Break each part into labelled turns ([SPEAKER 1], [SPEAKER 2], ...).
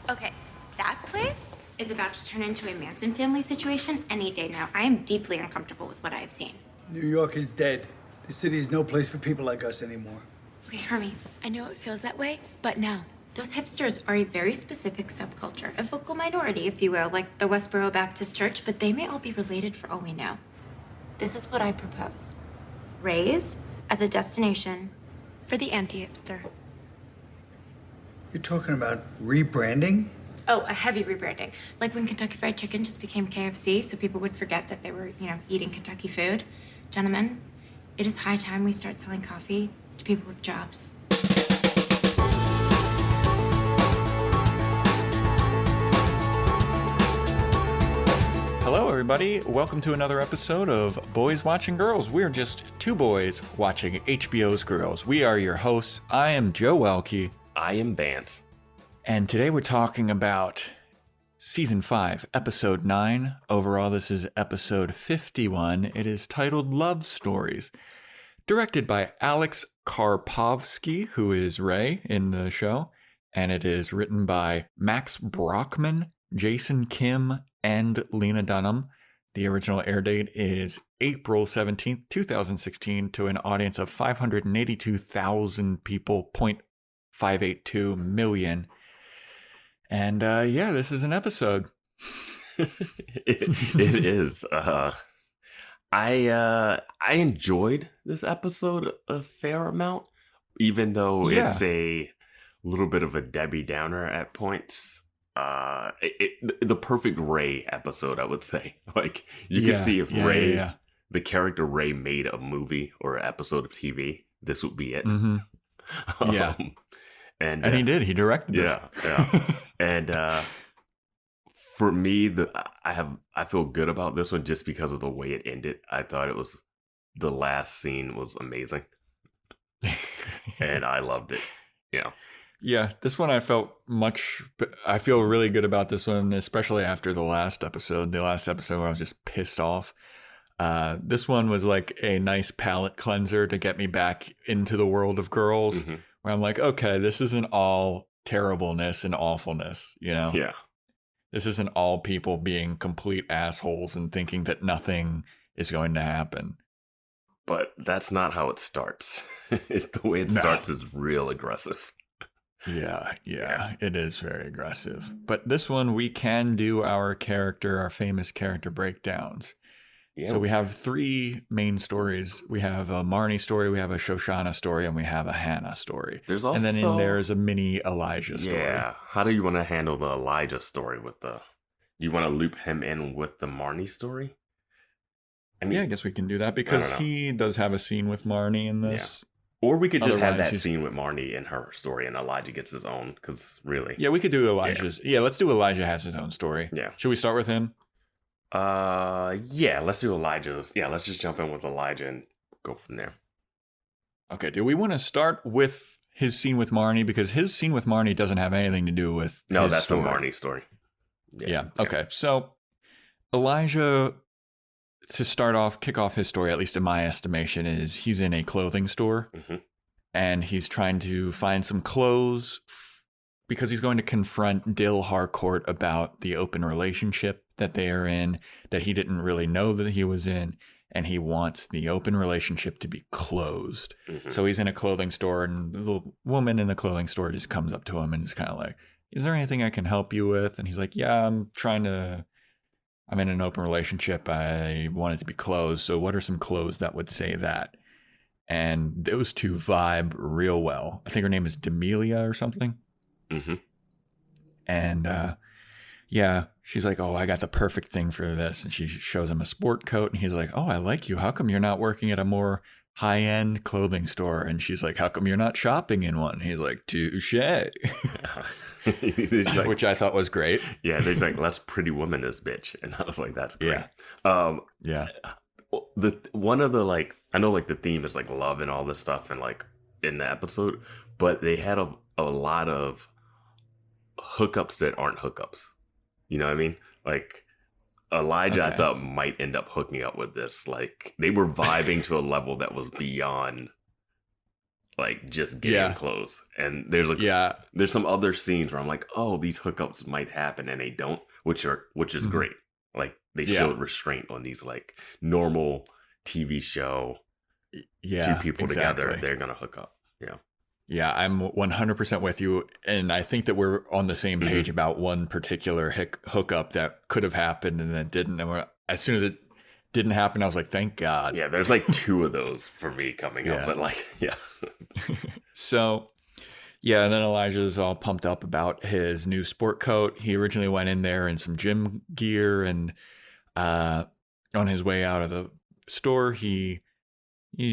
[SPEAKER 1] Okay, that place is about to turn into a Manson family situation any day now. I am deeply uncomfortable with what I have seen.
[SPEAKER 2] New York is dead. The city is no place for people like us anymore.
[SPEAKER 1] Okay, Hermie, I know it feels that way, but no. Those hipsters are a very specific subculture, a vocal minority, if you will, like the Westboro Baptist Church, but they may all be related for all we know. This is what I propose. Raise as a destination for the anti-hipster.
[SPEAKER 2] You're talking about rebranding?
[SPEAKER 1] Oh, a heavy rebranding. Like when Kentucky Fried Chicken just became KFC, so people would forget that they were, eating Kentucky food. Gentlemen, it is high time we start selling coffee to people with jobs.
[SPEAKER 3] Hello, everybody. Welcome to another episode of Boys Watching Girls. We're just two boys watching HBO's Girls. We are your hosts. I am Joe Welke.
[SPEAKER 4] I am Vance.
[SPEAKER 3] And today we're talking about Season 5, Episode 9. Overall, this is Episode 51. It is titled Love Stories. Directed by Alex Karpovsky, who is Ray in the show. And it is written by Max Brockman, Jason Kim, and Lena Dunham. The original air date is April 17th, 2016, to an audience of 582,000 people, 0.582 million. And this is an episode.
[SPEAKER 4] it is. I enjoyed this episode a fair amount, even though it's a little bit of a Debbie Downer at points. The perfect Ray episode, I would say. Like, you could see if Ray, the character Ray, made a movie or an episode of TV, this would be it.
[SPEAKER 3] Mm-hmm. And he did. He directed this.
[SPEAKER 4] Yeah. And for me, I feel good about this one just because of the way it ended. I thought the last scene was amazing, and I loved it. Yeah.
[SPEAKER 3] Yeah, this one I feel really good about this one, especially after the last episode. The last episode where I was just pissed off. This one was like a nice palate cleanser to get me back into the world of Girls, where I'm like, okay, this isn't all terribleness and awfulness,
[SPEAKER 4] Yeah.
[SPEAKER 3] This isn't all people being complete assholes and thinking that nothing is going to happen.
[SPEAKER 4] But that's not how it starts. The way it starts is real aggressive.
[SPEAKER 3] Yeah, it is very aggressive. But this one, we can do our famous character breakdowns. Yeah. So we have three main stories. We have a Marnie story, we have a Shoshanna story, and we have a Hannah story.
[SPEAKER 4] There's also...
[SPEAKER 3] And then in there is a mini Elijah story.
[SPEAKER 4] Yeah. How do you want to handle the Elijah story do you want to loop him in with the Marnie story?
[SPEAKER 3] I guess we can do that because he does have a scene with Marnie in this.
[SPEAKER 4] Yeah. Or we could just have that scene with Marnie and her story, and Elijah gets his own, because really...
[SPEAKER 3] Yeah, we could do Elijah's... Yeah, let's do Elijah has his own story.
[SPEAKER 4] Yeah.
[SPEAKER 3] Should we start with him?
[SPEAKER 4] Let's do Elijah's. Yeah, let's just jump in with Elijah and go from there.
[SPEAKER 3] Okay, do we want to start with his scene with Marnie? Because his scene with Marnie doesn't have anything to do with
[SPEAKER 4] No, that's
[SPEAKER 3] story.
[SPEAKER 4] the Marnie story.
[SPEAKER 3] Yeah, okay. So, Elijah... To kick off his story, at least in my estimation, is he's in a clothing store and he's trying to find some clothes because he's going to confront Dill Harcourt about the open relationship that they are in, that he didn't really know that he was in, and he wants the open relationship to be closed. So he's in a clothing store, and the woman in the clothing store just comes up to him and is kind of like, is there anything I can help you with? And he's like, yeah, I'm in an open relationship. I want it to be closed. So what are some clothes that would say that? And those two vibe real well. I think her name is Demelia or something. And she's like, oh, I got the perfect thing for this. And she shows him a sport coat. And he's like, oh, I like you. How come you're not working at a more high-end clothing store? And she's like, how come you're not shopping in one? And he's like, touche. Like, which I thought was great.
[SPEAKER 4] Yeah, there's like, let's Pretty Woman this bitch. And I was like, that's great.
[SPEAKER 3] Yeah.
[SPEAKER 4] One of the, like, I know like the theme is like love and all this stuff and like in the episode, but they had a lot of hookups that aren't hookups. You know what I mean? Like Elijah, I thought might end up hooking up with this. Like they were vibing to a level that was beyond like just getting close. And there's there's some other scenes where I'm like, oh, these hookups might happen, and they don't, which is great. Like they showed restraint on these like normal TV show. Two people together, they're gonna hook up.
[SPEAKER 3] Yeah, I'm 100% with you, and I think that we're on the same page about one particular hookup that could have happened and then didn't. And as soon as it didn't happen, I was like, thank God.
[SPEAKER 4] Yeah, there's like 2 of those for me coming up, but like,
[SPEAKER 3] So, and then Elijah's all pumped up about his new sport coat. He originally went in there in some gym gear, and on his way out of the store, he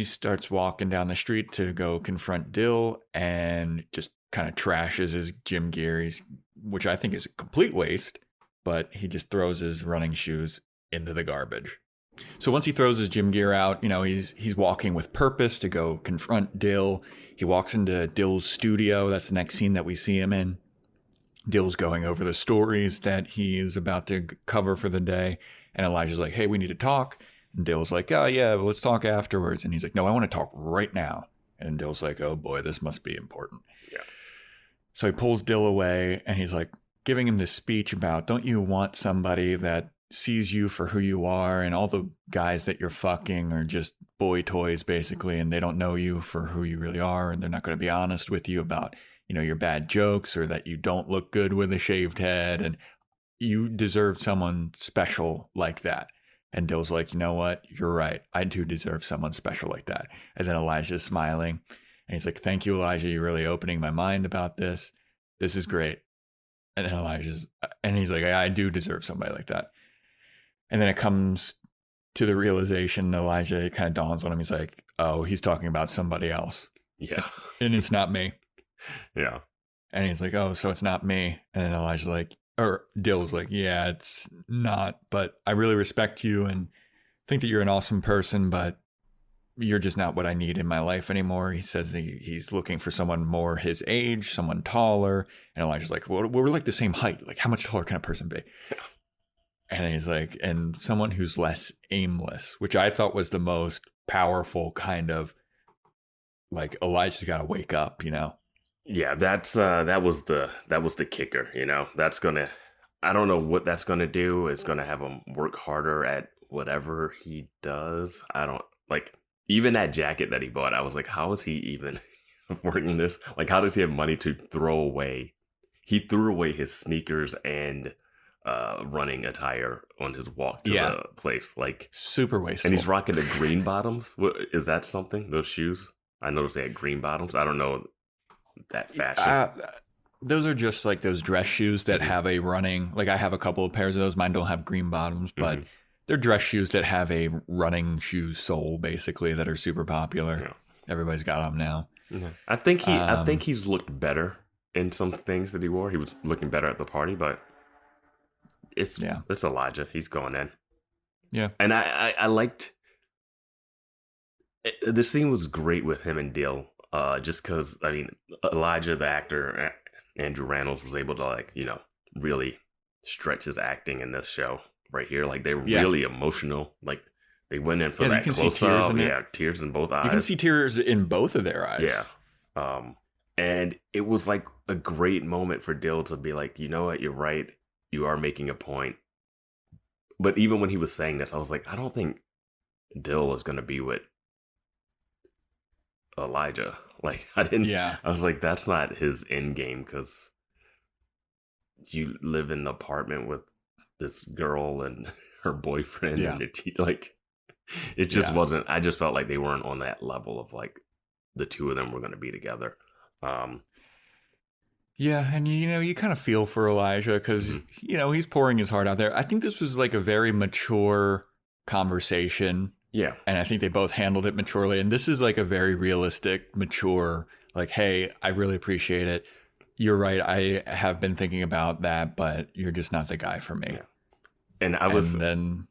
[SPEAKER 3] starts walking down the street to go confront Dill and just kind of trashes his gym gear, which I think is a complete waste, but he just throws his running shoes into the garbage. So once he throws his gym gear out, he's walking with purpose to go confront Dill. He walks into Dill's studio. That's the next scene that we see him in. Dill's going over the stories that he is about to cover for the day. And Elijah's like, hey, we need to talk. And Dill's like, oh, yeah, well, let's talk afterwards. And he's like, no, I want to talk right now. And Dill's like, oh, boy, this must be important.
[SPEAKER 4] Yeah.
[SPEAKER 3] So he pulls Dill away, and he's like giving him this speech about, don't you want somebody that sees you for who you are, and all the guys that you're fucking are just boy toys, basically, and they don't know you for who you really are, and they're not going to be honest with you about, your bad jokes or that you don't look good with a shaved head, and you deserve someone special like that. And Dill's like, you know what? You're right. I do deserve someone special like that. And then Elijah's smiling. And he's like, thank you, Elijah. You're really opening my mind about this. This is great. And then he's like, I do deserve somebody like that. And then it comes to the realization, Elijah, it kind of dawns on him. He's like, oh, he's talking about somebody else.
[SPEAKER 4] Yeah.
[SPEAKER 3] And it's not me.
[SPEAKER 4] Yeah.
[SPEAKER 3] And he's like, oh, so it's not me. And then Elijah's like, or Dill's like, yeah, it's not, but I really respect you and think that you're an awesome person, but you're just not what I need in my life anymore. He says he's looking for someone more his age, someone taller. And Elijah's like, well, we're like the same height. Like, how much taller can a person be? And then he's like, and someone who's less aimless, which I thought was the most powerful kind of, like, Elijah's got to wake up,
[SPEAKER 4] Yeah, that was the kicker, That's I don't know what that's gonna do. It's gonna have him work harder at whatever he does. I don't like even that jacket that he bought. I was like, how is he even working this? Like, how does he have money to throw away? He threw away his sneakers and running attire on his walk to the place. Like,
[SPEAKER 3] super wasteful.
[SPEAKER 4] And he's rocking the green bottoms. What, is that something? Those shoes? I noticed they had green bottoms. I don't know that fashion.
[SPEAKER 3] Those are just like those dress shoes that have a running, like I have a couple of pairs of those. Mine don't have green bottoms, but they're dress shoes that have a running shoe sole, basically, that are super popular. Yeah. Everybody's got them now.
[SPEAKER 4] Yeah. I think he's looked better in some things that he wore. He was looking better at the party, but it's Elijah. He's going in.
[SPEAKER 3] Yeah.
[SPEAKER 4] And I liked, this scene was great with him and Dill. Just because, I mean, Elijah, the actor, Andrew Rannells, was able to, really stretch his acting in this show right here. Like, they were really emotional. Like, they went in for that close-up. Yeah, tears in both eyes.
[SPEAKER 3] You can see tears in both of their eyes.
[SPEAKER 4] Yeah. And it was, like, a great moment for Dill to be like, you know what, you're right. You are making a point. But even when he was saying this, I was like, I don't think Dill is going to be with Elijah. Like, I was like, that's not his end game, because you live in an apartment with this girl and her boyfriend and it just wasn't. I just felt like they weren't on that level of, like, the two of them were going to be together.
[SPEAKER 3] And you kind of feel for Elijah because he's pouring his heart out there. I think this was like a very mature conversation.
[SPEAKER 4] Yeah.
[SPEAKER 3] And I think they both handled it maturely. And this is like a very realistic, mature, like, hey, I really appreciate it. You're right. I have been thinking about that, but you're just not the guy for me.
[SPEAKER 4] Yeah. And then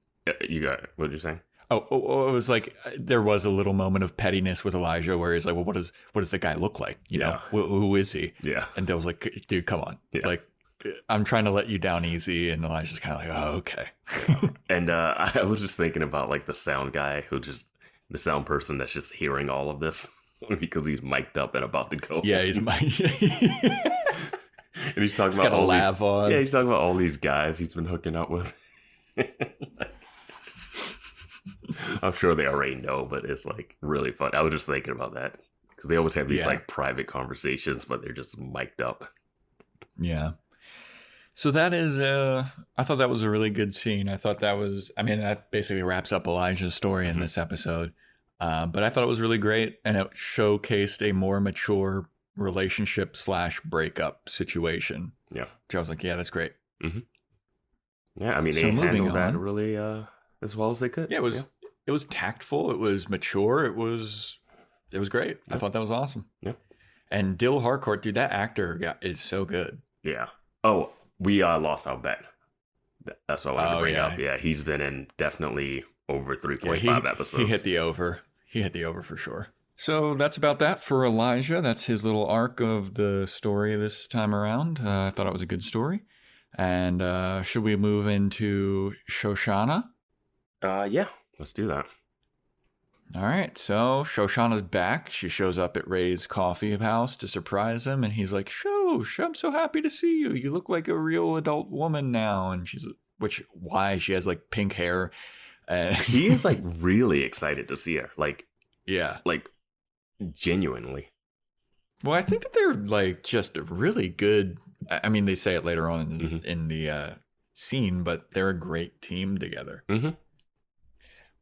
[SPEAKER 4] you got, what did you say?
[SPEAKER 3] Oh, it was like, there was a little moment of pettiness with Elijah where he's like, well, what does the guy look like? You know, who is he?
[SPEAKER 4] Yeah.
[SPEAKER 3] And Dill's like, dude, come on. Yeah. Like, I'm trying to let you down easy. And Elijah's kind of like, oh, okay.
[SPEAKER 4] And I was just thinking about, like, the sound guy the sound person that's just hearing all of this. because he's mic'd up and about to go.
[SPEAKER 3] Yeah, he's
[SPEAKER 4] and he's talking about
[SPEAKER 3] got a lav on.
[SPEAKER 4] Yeah, he's talking about all these guys he's been hooking up with. I'm sure they already know, but it's like really fun. I was just thinking about that because they always have these like private conversations, but they're just mic'd up.
[SPEAKER 3] Yeah. So that is, I thought that was a really good scene. I thought that was, I mean, that basically wraps up Elijah's story in this episode. But I thought it was really great, and it showcased a more mature relationship / breakup situation.
[SPEAKER 4] Yeah.
[SPEAKER 3] Which I was like, yeah, that's great.
[SPEAKER 4] Mm-hmm. Yeah, I mean, they handled that really as well as they could.
[SPEAKER 3] Yeah, it was tactful. It was mature. It was great. Yeah. I thought that was awesome.
[SPEAKER 4] Yeah. And
[SPEAKER 3] Dill Harcourt, dude, that actor is so good.
[SPEAKER 4] Yeah. Oh, we lost our bet. That's what I wanted to bring up. Yeah, he's been in definitely over 3.5 episodes.
[SPEAKER 3] He hit the over. He hit the over for sure. So that's about that for Elijah. That's his little arc of the story this time around. I thought it was a good story. And should we move into Shoshanna?
[SPEAKER 4] Yeah, let's do that.
[SPEAKER 3] All right, so Shoshanna's back. She shows up at Ray's coffee house to surprise him, and he's like, Shosh, I'm so happy to see you. You look like a real adult woman now. And she's, why? She has like pink hair.
[SPEAKER 4] He is like really excited to see her. Like,
[SPEAKER 3] yeah.
[SPEAKER 4] Like, genuinely.
[SPEAKER 3] Well, I think that they're like just really good. I mean, they say it later on in the scene, but they're a great team together.
[SPEAKER 4] Mm-hmm.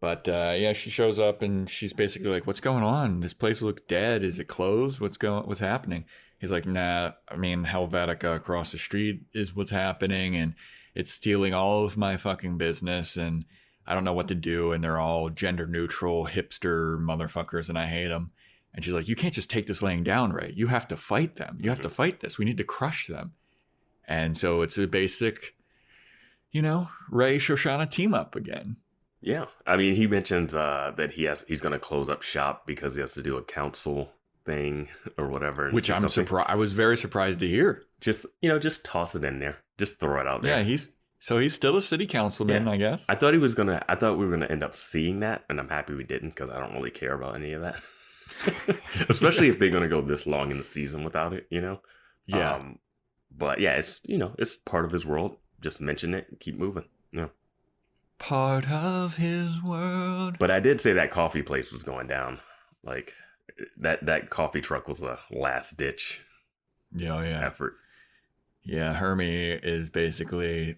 [SPEAKER 3] But yeah, she shows up and she's basically like, "What's going on? This place looks dead. Is it closed? What's happening?" He's like, "Nah, I mean, Helvetica across the street is what's happening, and it's stealing all of my fucking business, and I don't know what to do, and they're all gender neutral hipster motherfuckers, and I hate them." And she's like, "You can't just take this laying down, Ray. You have to fight them. You have to fight this. We need to crush them." And so it's a basic, Ray Shoshanna team up again.
[SPEAKER 4] Yeah, I mean, he mentions that he's going to close up shop because he has to do a council thing or whatever.
[SPEAKER 3] Which I'm surprised. I was very surprised to hear.
[SPEAKER 4] Just toss it in there. Just throw it out there.
[SPEAKER 3] Yeah, he's still a city councilman, I guess.
[SPEAKER 4] I thought we were gonna end up seeing that, and I'm happy we didn't because I don't really care about any of that. Especially if they're gonna go this long in the season without it,
[SPEAKER 3] Yeah.
[SPEAKER 4] But yeah, it's it's part of his world. Just mention it and keep moving. Yeah.
[SPEAKER 3] Part of his world.
[SPEAKER 4] But I did say that coffee place was going down. Like that coffee truck was a last ditch effort.
[SPEAKER 3] Yeah, Hermie is basically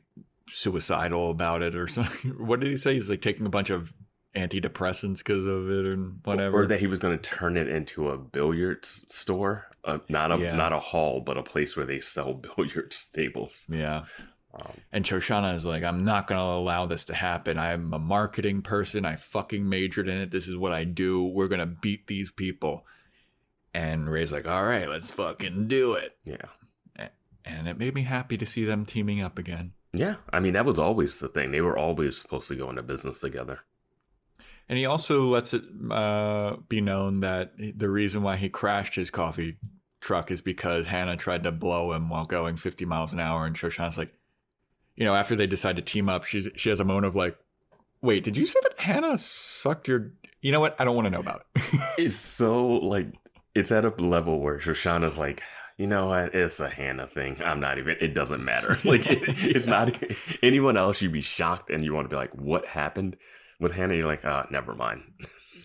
[SPEAKER 3] suicidal about it or something. What did he say? He's like taking a bunch of antidepressants because of it and whatever.
[SPEAKER 4] Or that he was going to turn it into a billiards store. Not a hall, but a place where they sell billiards tables.
[SPEAKER 3] Yeah. And Shoshanna is like, I'm not going to allow this to happen. I'm a marketing person. I fucking majored in it. This is what I do. We're going to beat these people. And Ray's like, all right, let's fucking do it.
[SPEAKER 4] Yeah.
[SPEAKER 3] And it made me happy to see them teaming up again.
[SPEAKER 4] Yeah. I mean, that was always the thing. They were always supposed to go into business together.
[SPEAKER 3] And he also lets it be known that the reason why he crashed his coffee truck is because Hannah tried to blow him while going 50 miles an hour. And Shoshanna's like, after they decide to team up, she has a moment of like, wait, did you say that Hannah sucked your... You know what? I don't want to know about it.
[SPEAKER 4] It's so like, it's at a level where Shoshanna's like, you know what? It's a Hannah thing. It doesn't matter. Like, it's not anyone else. You'd be shocked and you want to be like, what happened with Hannah? You're like, never mind.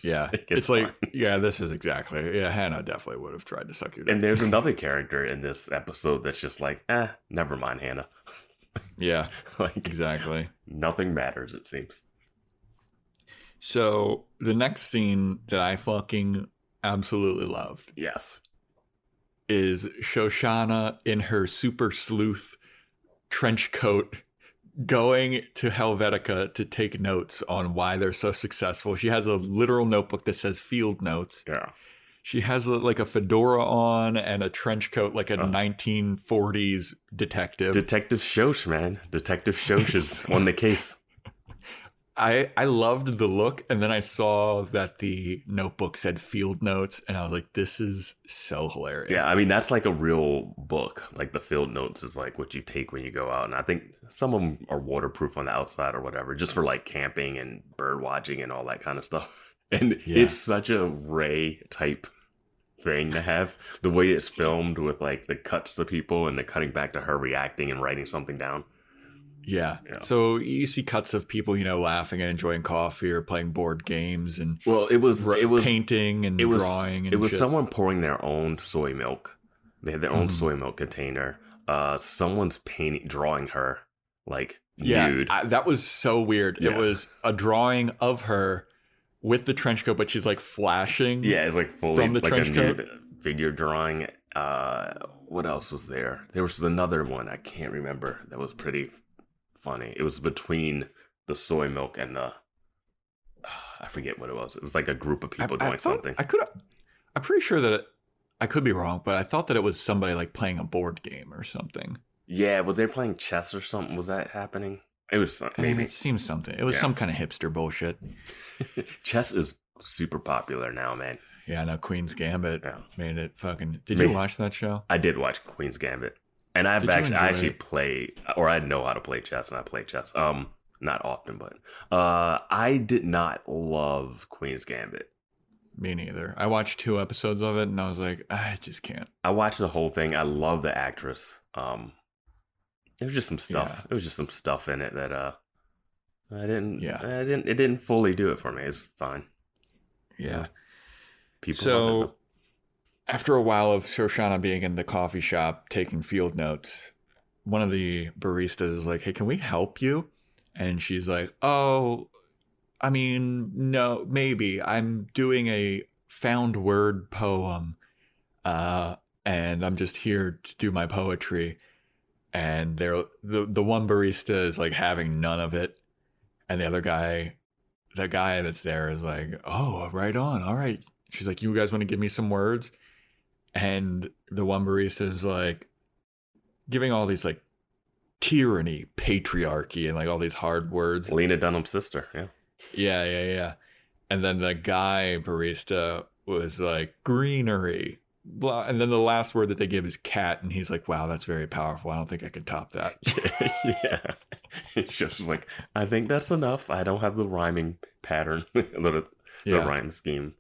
[SPEAKER 3] Yeah. It's like, this is exactly. Yeah, Hannah definitely would have tried to suck your dick.
[SPEAKER 4] And there's another character in this episode that's just like, never mind, Hannah.
[SPEAKER 3] Yeah, exactly.
[SPEAKER 4] Nothing matters, it seems.
[SPEAKER 3] So the next scene that I fucking absolutely loved.
[SPEAKER 4] Yes.
[SPEAKER 3] Is Shoshanna in her super sleuth trench coat going to Helvetica to take notes on why they're so successful. She has a literal notebook that says field notes.
[SPEAKER 4] Yeah.
[SPEAKER 3] She has a fedora on and a trench coat like a 1940s detective.
[SPEAKER 4] Detective Shosh, man. Detective Shosh is on the case.
[SPEAKER 3] I loved the look, and then I saw that the notebook said field notes, and I was like, this is so hilarious.
[SPEAKER 4] Yeah, I mean, that's like a real book. Like the field notes is like what you take when you go out. And I think some of them are waterproof on the outside or whatever, just for like camping and bird watching and all that kind of stuff. And it's such a Ray type thing to have. The way it's filmed with like the cuts to people and the cutting back to her reacting and writing something down.
[SPEAKER 3] Yeah. So you see cuts of people, laughing and enjoying coffee or playing board games and
[SPEAKER 4] it was
[SPEAKER 3] painting and drawing. And
[SPEAKER 4] it was
[SPEAKER 3] shit.
[SPEAKER 4] someone pouring their own soy milk. They had their own soy milk container. Someone's drawing her like nude.
[SPEAKER 3] That was so weird.
[SPEAKER 4] Yeah.
[SPEAKER 3] It was a drawing of her with the trench coat, but she's like flashing.
[SPEAKER 4] Yeah, it's like fully
[SPEAKER 3] from the
[SPEAKER 4] like
[SPEAKER 3] trench
[SPEAKER 4] a
[SPEAKER 3] coat.
[SPEAKER 4] nude figure drawing. What else was there? There was another one I can't remember that was pretty funny. It was between the soy milk and the I forget what it was. It was like a group of people doing something.
[SPEAKER 3] I'm pretty sure that I could be wrong, but I thought that it was somebody like playing a board game or something.
[SPEAKER 4] Yeah, was they playing chess or something? Was that happening? It was maybe.
[SPEAKER 3] It seems something. It was some kind of hipster bullshit.
[SPEAKER 4] Chess is super popular now, man.
[SPEAKER 3] Yeah, I know. Queen's Gambit made it fucking. Did you watch that show?
[SPEAKER 4] I did watch Queen's Gambit, and I actually play, or I know how to play chess, and I play chess. Not often, but I did not love Queen's Gambit.
[SPEAKER 3] Me neither. I watched 2 episodes of it, and I was like, I just can't.
[SPEAKER 4] I watched the whole thing. I love the actress. It was just some stuff. Yeah. It was just some stuff in it that I didn't. Yeah. It didn't fully do it for me. It's fine.
[SPEAKER 3] Yeah.
[SPEAKER 4] People.
[SPEAKER 3] So after a while of Shoshanna being in the coffee shop taking field notes, one of the baristas is like, "Hey, can we help you?" And she's like, "Oh, I mean, no, maybe. I'm doing a found word poem, and I'm just here to do my poetry." And the one barista is like having none of it, and the guy that's there is like, "Oh, right on, all right." She's like, "You guys want to give me some words?" And the one barista is like giving all these like tyranny, patriarchy, and like all these hard words.
[SPEAKER 4] Lena Dunham's sister, yeah.
[SPEAKER 3] Yeah. And then the guy barista was like greenery. Blah. And then the last word that they give is cat, and he's like, "Wow, that's very powerful. I don't think I can top that."
[SPEAKER 4] Yeah. It's just like, I think that's enough. I don't have the rhyming pattern, the rhyme scheme.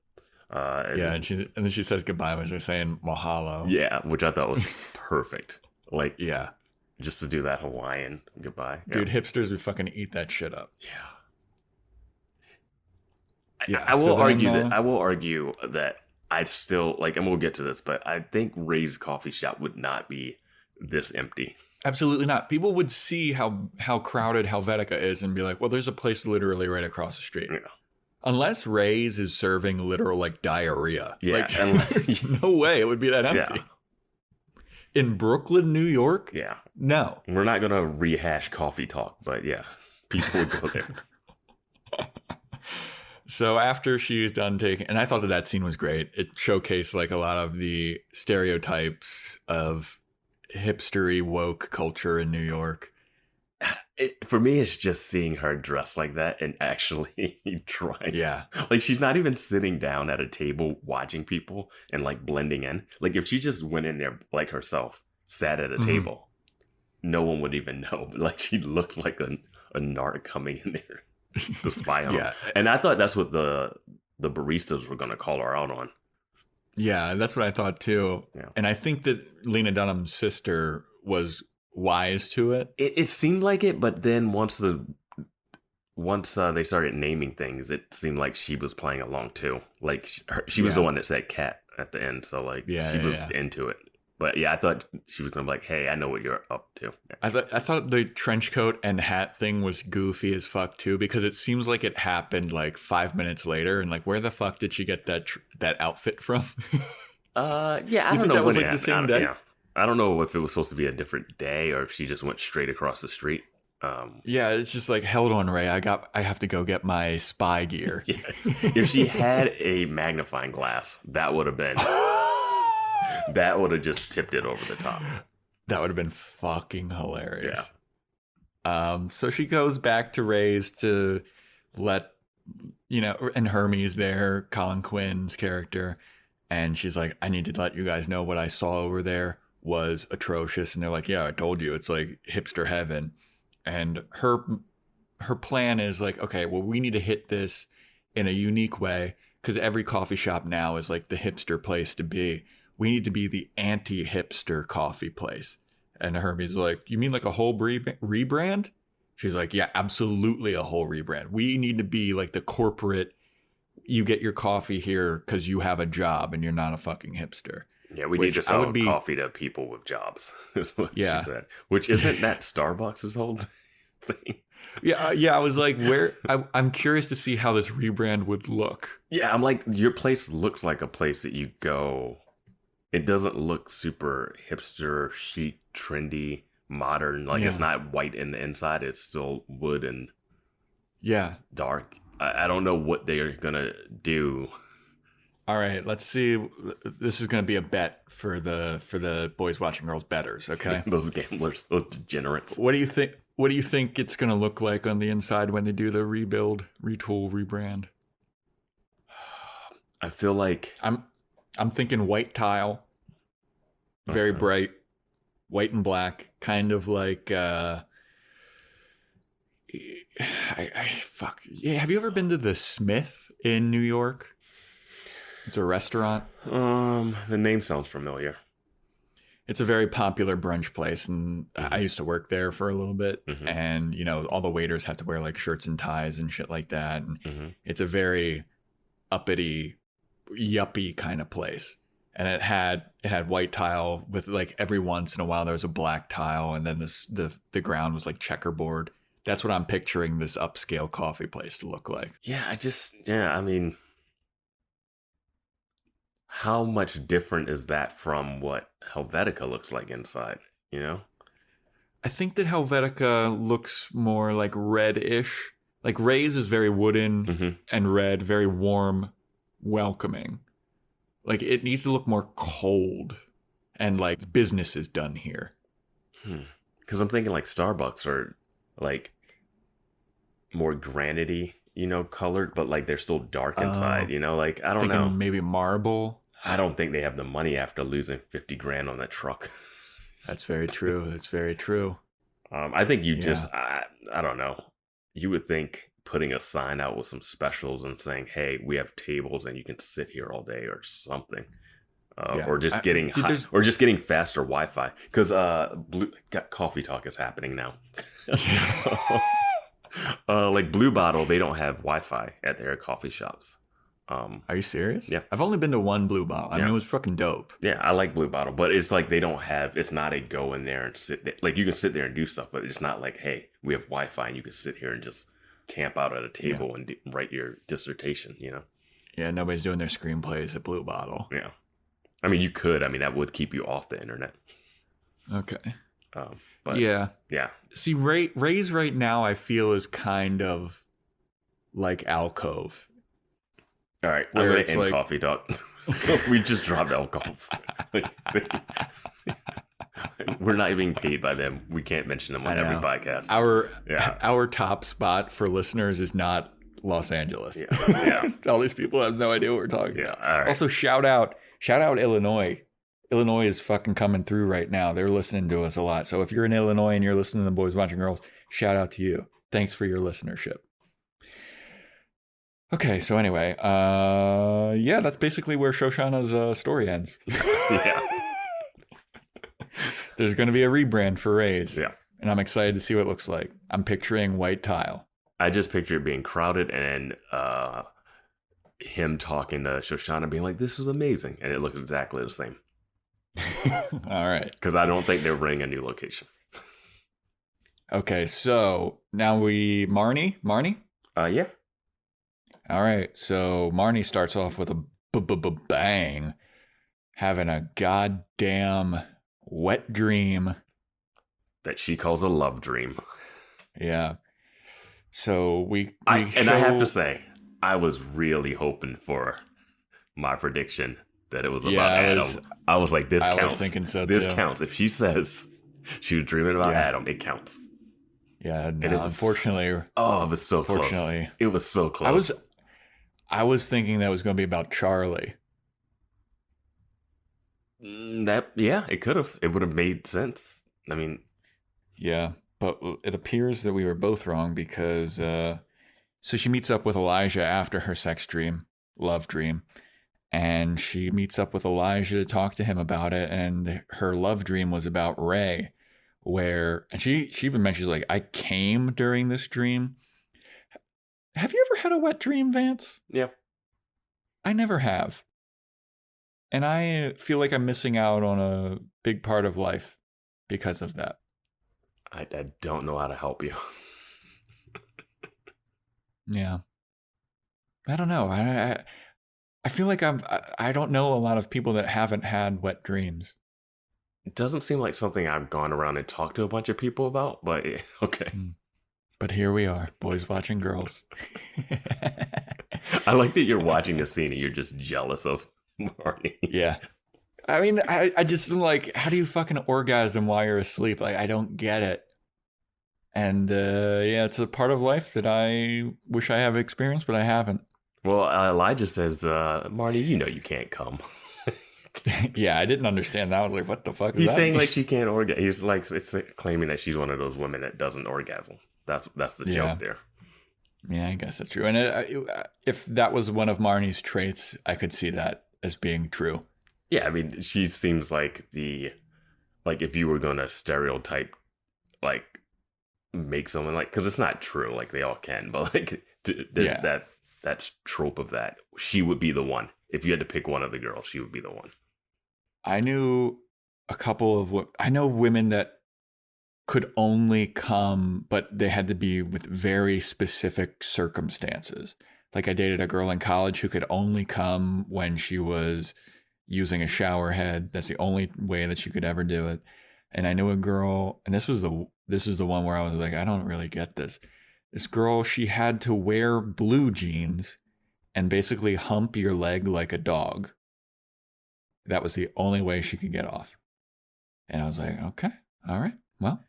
[SPEAKER 3] And then she says goodbye, which they're saying mahalo.
[SPEAKER 4] Yeah, which I thought was perfect. Like,
[SPEAKER 3] yeah,
[SPEAKER 4] just to do that Hawaiian goodbye.
[SPEAKER 3] Dude, hipsters would fucking eat that shit up.
[SPEAKER 4] Yeah. I will argue that I still like, and we'll get to this, but I think Ray's coffee shop would not be this empty.
[SPEAKER 3] Absolutely not. People would see how crowded Helvetica is and be like, well, there's a place literally right across the street. Yeah. Unless Ray's is serving literal like diarrhea.
[SPEAKER 4] Yeah.
[SPEAKER 3] There's no way it would be that empty. Yeah. In Brooklyn, New York?
[SPEAKER 4] Yeah.
[SPEAKER 3] No.
[SPEAKER 4] We're not going to rehash coffee talk, but yeah, people would go there.
[SPEAKER 3] So after she's done taking, and I thought that scene was great. It showcased like a lot of the stereotypes of hipstery woke culture in New York.
[SPEAKER 4] For me, it's just seeing her dressed like that and actually trying.
[SPEAKER 3] Yeah.
[SPEAKER 4] Like, she's not even sitting down at a table watching people and like blending in. Like, if she just went in there like herself, sat at a table, no one would even know. But like, she looked like a narc coming in there to spy on.
[SPEAKER 3] Yeah.
[SPEAKER 4] And I thought that's what the baristas were going to call her out on.
[SPEAKER 3] Yeah, that's what I thought too. Yeah. And I think that Lena Dunham's sister was wise to it.
[SPEAKER 4] It seemed like it, but then once they started naming things, it seemed like she was playing along too. Like she was the one that said cat at the end, so like she was into it. But yeah, I thought she was gonna be like, "Hey, I know what you're up to." Yeah.
[SPEAKER 3] I thought the trench coat and hat thing was goofy as fuck too, because it seems like it happened like 5 minutes later, and like, where the fuck did she get that outfit from?
[SPEAKER 4] I don't know.
[SPEAKER 3] That was like the same day.
[SPEAKER 4] Yeah. I don't know if it was supposed to be a different day or if she just went straight across the street.
[SPEAKER 3] Yeah, it's just like, hold on, Ray. I have to go get my spy gear.
[SPEAKER 4] Yeah. If she had a magnifying glass, that would have been. That would have just tipped it over the top.
[SPEAKER 3] That would have been fucking hilarious. Yeah. So she goes back to Ray's to let, and Hermes there, Colin Quinn's character, and she's like, I need to let you guys know what I saw over there was atrocious. And they're like, yeah, I told you, it's like hipster heaven. And her plan is like, okay, well, we need to hit this in a unique way, because every coffee shop now is like the hipster place to be. We need to be the anti-hipster coffee place. And Herbie's like, you mean like a whole rebrand? She's like, yeah, absolutely a whole rebrand. We need to be like the corporate, you get your coffee here because you have a job and you're not a fucking hipster.
[SPEAKER 4] Yeah, we need to sell coffee to people with jobs, is what she said. Which isn't that Starbucks' whole thing?
[SPEAKER 3] Yeah. I was like, I'm curious to see how this rebrand would look.
[SPEAKER 4] Yeah, I'm like, your place looks like a place that you go. It doesn't look super hipster, chic, trendy, modern. Like it's not white in the inside. It's still wood and dark. I don't know what they're gonna do.
[SPEAKER 3] All right, let's see. This is going to be a bet for the Boys Watching Girls betters, okay?
[SPEAKER 4] Those gamblers, those degenerates.
[SPEAKER 3] What do you think? What do you think it's going to look like on the inside when they do the rebuild, retool, rebrand?
[SPEAKER 4] I feel like
[SPEAKER 3] I'm thinking white tile, very bright, white and black, kind of like fuck. Yeah, have you ever been to the Smith in New York? It's a restaurant.
[SPEAKER 4] The name sounds familiar.
[SPEAKER 3] It's a very popular brunch place, and I used to work there for a little bit. And you know, all the waiters have to wear like shirts and ties and shit like that. And it's a very uppity, yuppie kind of place. And it had white tile with like every once in a while there was a black tile, and then the ground was like checkerboard. That's what I'm picturing this upscale coffee place to look like.
[SPEAKER 4] I mean, how much different is that from what Helvetica looks like inside, you know?
[SPEAKER 3] I think that Helvetica looks more like red-ish. Like Ray's is very wooden and red, very warm, welcoming. Like it needs to look more cold and like business is done here.
[SPEAKER 4] Because I'm thinking like Starbucks are like more granity, you know, colored, but like they're still dark inside, you know? Like, I don't know.
[SPEAKER 3] Maybe marble.
[SPEAKER 4] I don't think they have the money after losing 50 grand on that truck.
[SPEAKER 3] That's very true. That's very true.
[SPEAKER 4] I think you just, I don't know. You would think putting a sign out with some specials and saying, hey, we have tables and you can sit here all day or something. Or just getting or just getting faster Wi-Fi. Because Coffee Talk is happening now. Like Blue Bottle, they don't have Wi-Fi at their coffee shops.
[SPEAKER 3] Are you serious?
[SPEAKER 4] Yeah.
[SPEAKER 3] I've only been to one Blue Bottle. I mean, it was fucking dope.
[SPEAKER 4] Yeah, I like Blue Bottle, but it's like they don't have, it's not a go in there and sit there. Like you can sit there and do stuff, but it's not like, hey, we have Wi-Fi and you can sit here and just camp out at a table and write your dissertation, you know?
[SPEAKER 3] Yeah, nobody's doing their screenplays at Blue Bottle.
[SPEAKER 4] Yeah. I mean, you could. I mean, that would keep you off the internet.
[SPEAKER 3] Okay.
[SPEAKER 4] But
[SPEAKER 3] yeah.
[SPEAKER 4] Yeah.
[SPEAKER 3] See, Ray's right now, I feel, is kind of like Alcove.
[SPEAKER 4] All right, I'm going to end Coffee Talk. We just dropped Alcove. We're not even paid by them. We can't mention them on every podcast.
[SPEAKER 3] Our top spot for listeners is not Los Angeles.
[SPEAKER 4] Yeah.
[SPEAKER 3] All these people have no idea what we're talking about.
[SPEAKER 4] All right.
[SPEAKER 3] Also, shout out Illinois. Illinois is fucking coming through right now. They're listening to us a lot. So if you're in Illinois and you're listening to the Boys Watching Girls, shout out to you. Thanks for your listenership. Okay, so anyway, that's basically where Shoshanna's story ends.
[SPEAKER 4] Yeah.
[SPEAKER 3] There's going to be a rebrand for Ray's.
[SPEAKER 4] Yeah.
[SPEAKER 3] And I'm excited to see what it looks like. I'm picturing white tile.
[SPEAKER 4] I just picture it being crowded and him talking to Shoshanna being like, this is amazing. And it looks exactly the same.
[SPEAKER 3] All right.
[SPEAKER 4] Because I don't think they're renting a new location.
[SPEAKER 3] Okay, so now Marnie?
[SPEAKER 4] Yeah.
[SPEAKER 3] All right, so Marnie starts off with a bang, having a goddamn wet dream.
[SPEAKER 4] That she calls a love dream.
[SPEAKER 3] Yeah. So
[SPEAKER 4] I have to say, I was really hoping for my prediction that it was about Adam. I was like, this counts. I was thinking so too. This counts. If she says she was dreaming about Adam, it counts.
[SPEAKER 3] Yeah, no, unfortunately.
[SPEAKER 4] It was so close. It was so close.
[SPEAKER 3] I was thinking that was going to be about Charlie.
[SPEAKER 4] It could have. It would have made sense. I mean,
[SPEAKER 3] yeah, but it appears that we were both wrong because so she meets up with Elijah after her sex dream, love dream. And she meets up with Elijah to talk to him about it. And her love dream was about Ray, and she even mentions, like, I came during this dream. Have you ever had a wet dream, Vance?
[SPEAKER 4] Yeah.
[SPEAKER 3] I never have. And I feel like I'm missing out on a big part of life because of that.
[SPEAKER 4] I don't know how to help you.
[SPEAKER 3] Yeah. I don't know. I feel like I don't know a lot of people that haven't had wet dreams.
[SPEAKER 4] It doesn't seem like something I've gone around and talked to a bunch of people about, but okay.
[SPEAKER 3] But here we are, boys watching girls.
[SPEAKER 4] I like that you're watching a scene and you're just jealous of Marnie.
[SPEAKER 3] Yeah. I mean, I just am like, how do you fucking orgasm while you're asleep? Like, I don't get it. And yeah, it's a part of life that I wish I have experienced, but I haven't.
[SPEAKER 4] Well, Elijah says, Marnie, you know you can't come.
[SPEAKER 3] Yeah, I didn't understand that. I was like, what the fuck is that?
[SPEAKER 4] He's saying like she can't orgasm. He's like, it's claiming that she's one of those women that doesn't orgasm. That's the joke there.
[SPEAKER 3] Yeah, I guess that's true. And if that was one of Marnie's traits, I could see that as being true.
[SPEAKER 4] Yeah, I mean, she seems like if you were going to stereotype, like, make someone like, because it's not true, like they all can, but like there's that trope of that. She would be the one. If you had to pick one of the girls, she would be the one.
[SPEAKER 3] I knew I know women that could only come, but they had to be with very specific circumstances. Like I dated a girl in college who could only come when she was using a shower head. That's the only way that she could ever do it. And I knew a girl, and this is the one where I was like, I don't really get this. This girl, she had to wear blue jeans and basically hump your leg like a dog. That was the only way she could get off. And I was like, okay, all right, well,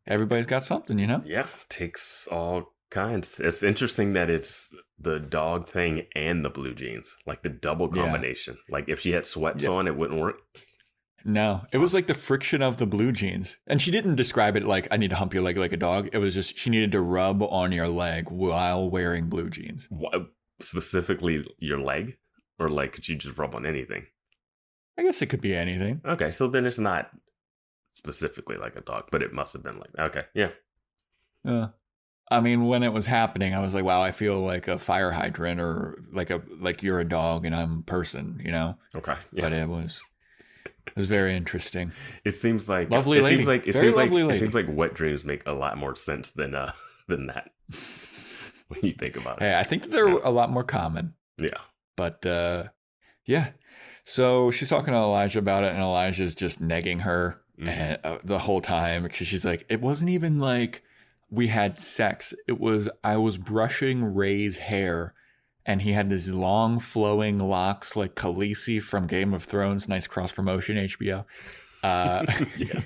[SPEAKER 3] everybody's got something, you know?
[SPEAKER 4] Yeah, takes all kinds. It's interesting that it's the dog thing and the blue jeans, like the double combination. Yeah. Like if she had sweats on, it wouldn't work.
[SPEAKER 3] No, it was like the friction of the blue jeans. And she didn't describe it like, I need to hump your leg like a dog. It was just, she needed to rub on your leg while wearing blue jeans.
[SPEAKER 4] What, specifically your leg? Or like, could you just rub on anything?
[SPEAKER 3] I guess it could be anything.
[SPEAKER 4] Okay, so then it's not specifically like a dog, but it must have been like, okay, yeah.
[SPEAKER 3] I mean, when it was happening, I was like, wow, I feel like a fire hydrant, or like you're a dog and I'm a person, you know?
[SPEAKER 4] Okay. Yeah.
[SPEAKER 3] But it was very interesting.
[SPEAKER 4] It seems like
[SPEAKER 3] lovely lady.
[SPEAKER 4] It seems like wet dreams make a lot more sense than that when you think about it.
[SPEAKER 3] Hey, I think they're a lot more common.
[SPEAKER 4] Yeah.
[SPEAKER 3] But yeah. So she's talking to Elijah about it, and Elijah's just negging her the whole time, because she's like, it wasn't even like we had sex. It was, I was brushing Ray's hair, and he had these long flowing locks like Khaleesi from Game of Thrones. Nice cross promotion, HBO.
[SPEAKER 4] Yeah.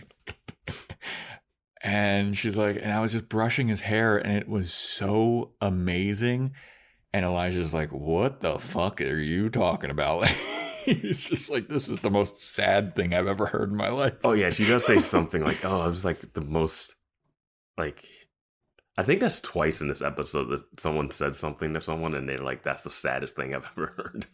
[SPEAKER 3] And she's like, and I was just brushing his hair, and it was so amazing. And Elijah's like, what the fuck are you talking about? He's just like, this is the most sad thing I've ever heard in my life.
[SPEAKER 4] Oh, yeah. She does say something like, oh, it was like the most, like, I think that's twice in this episode that someone said something to someone and they're like, that's the saddest thing I've ever heard.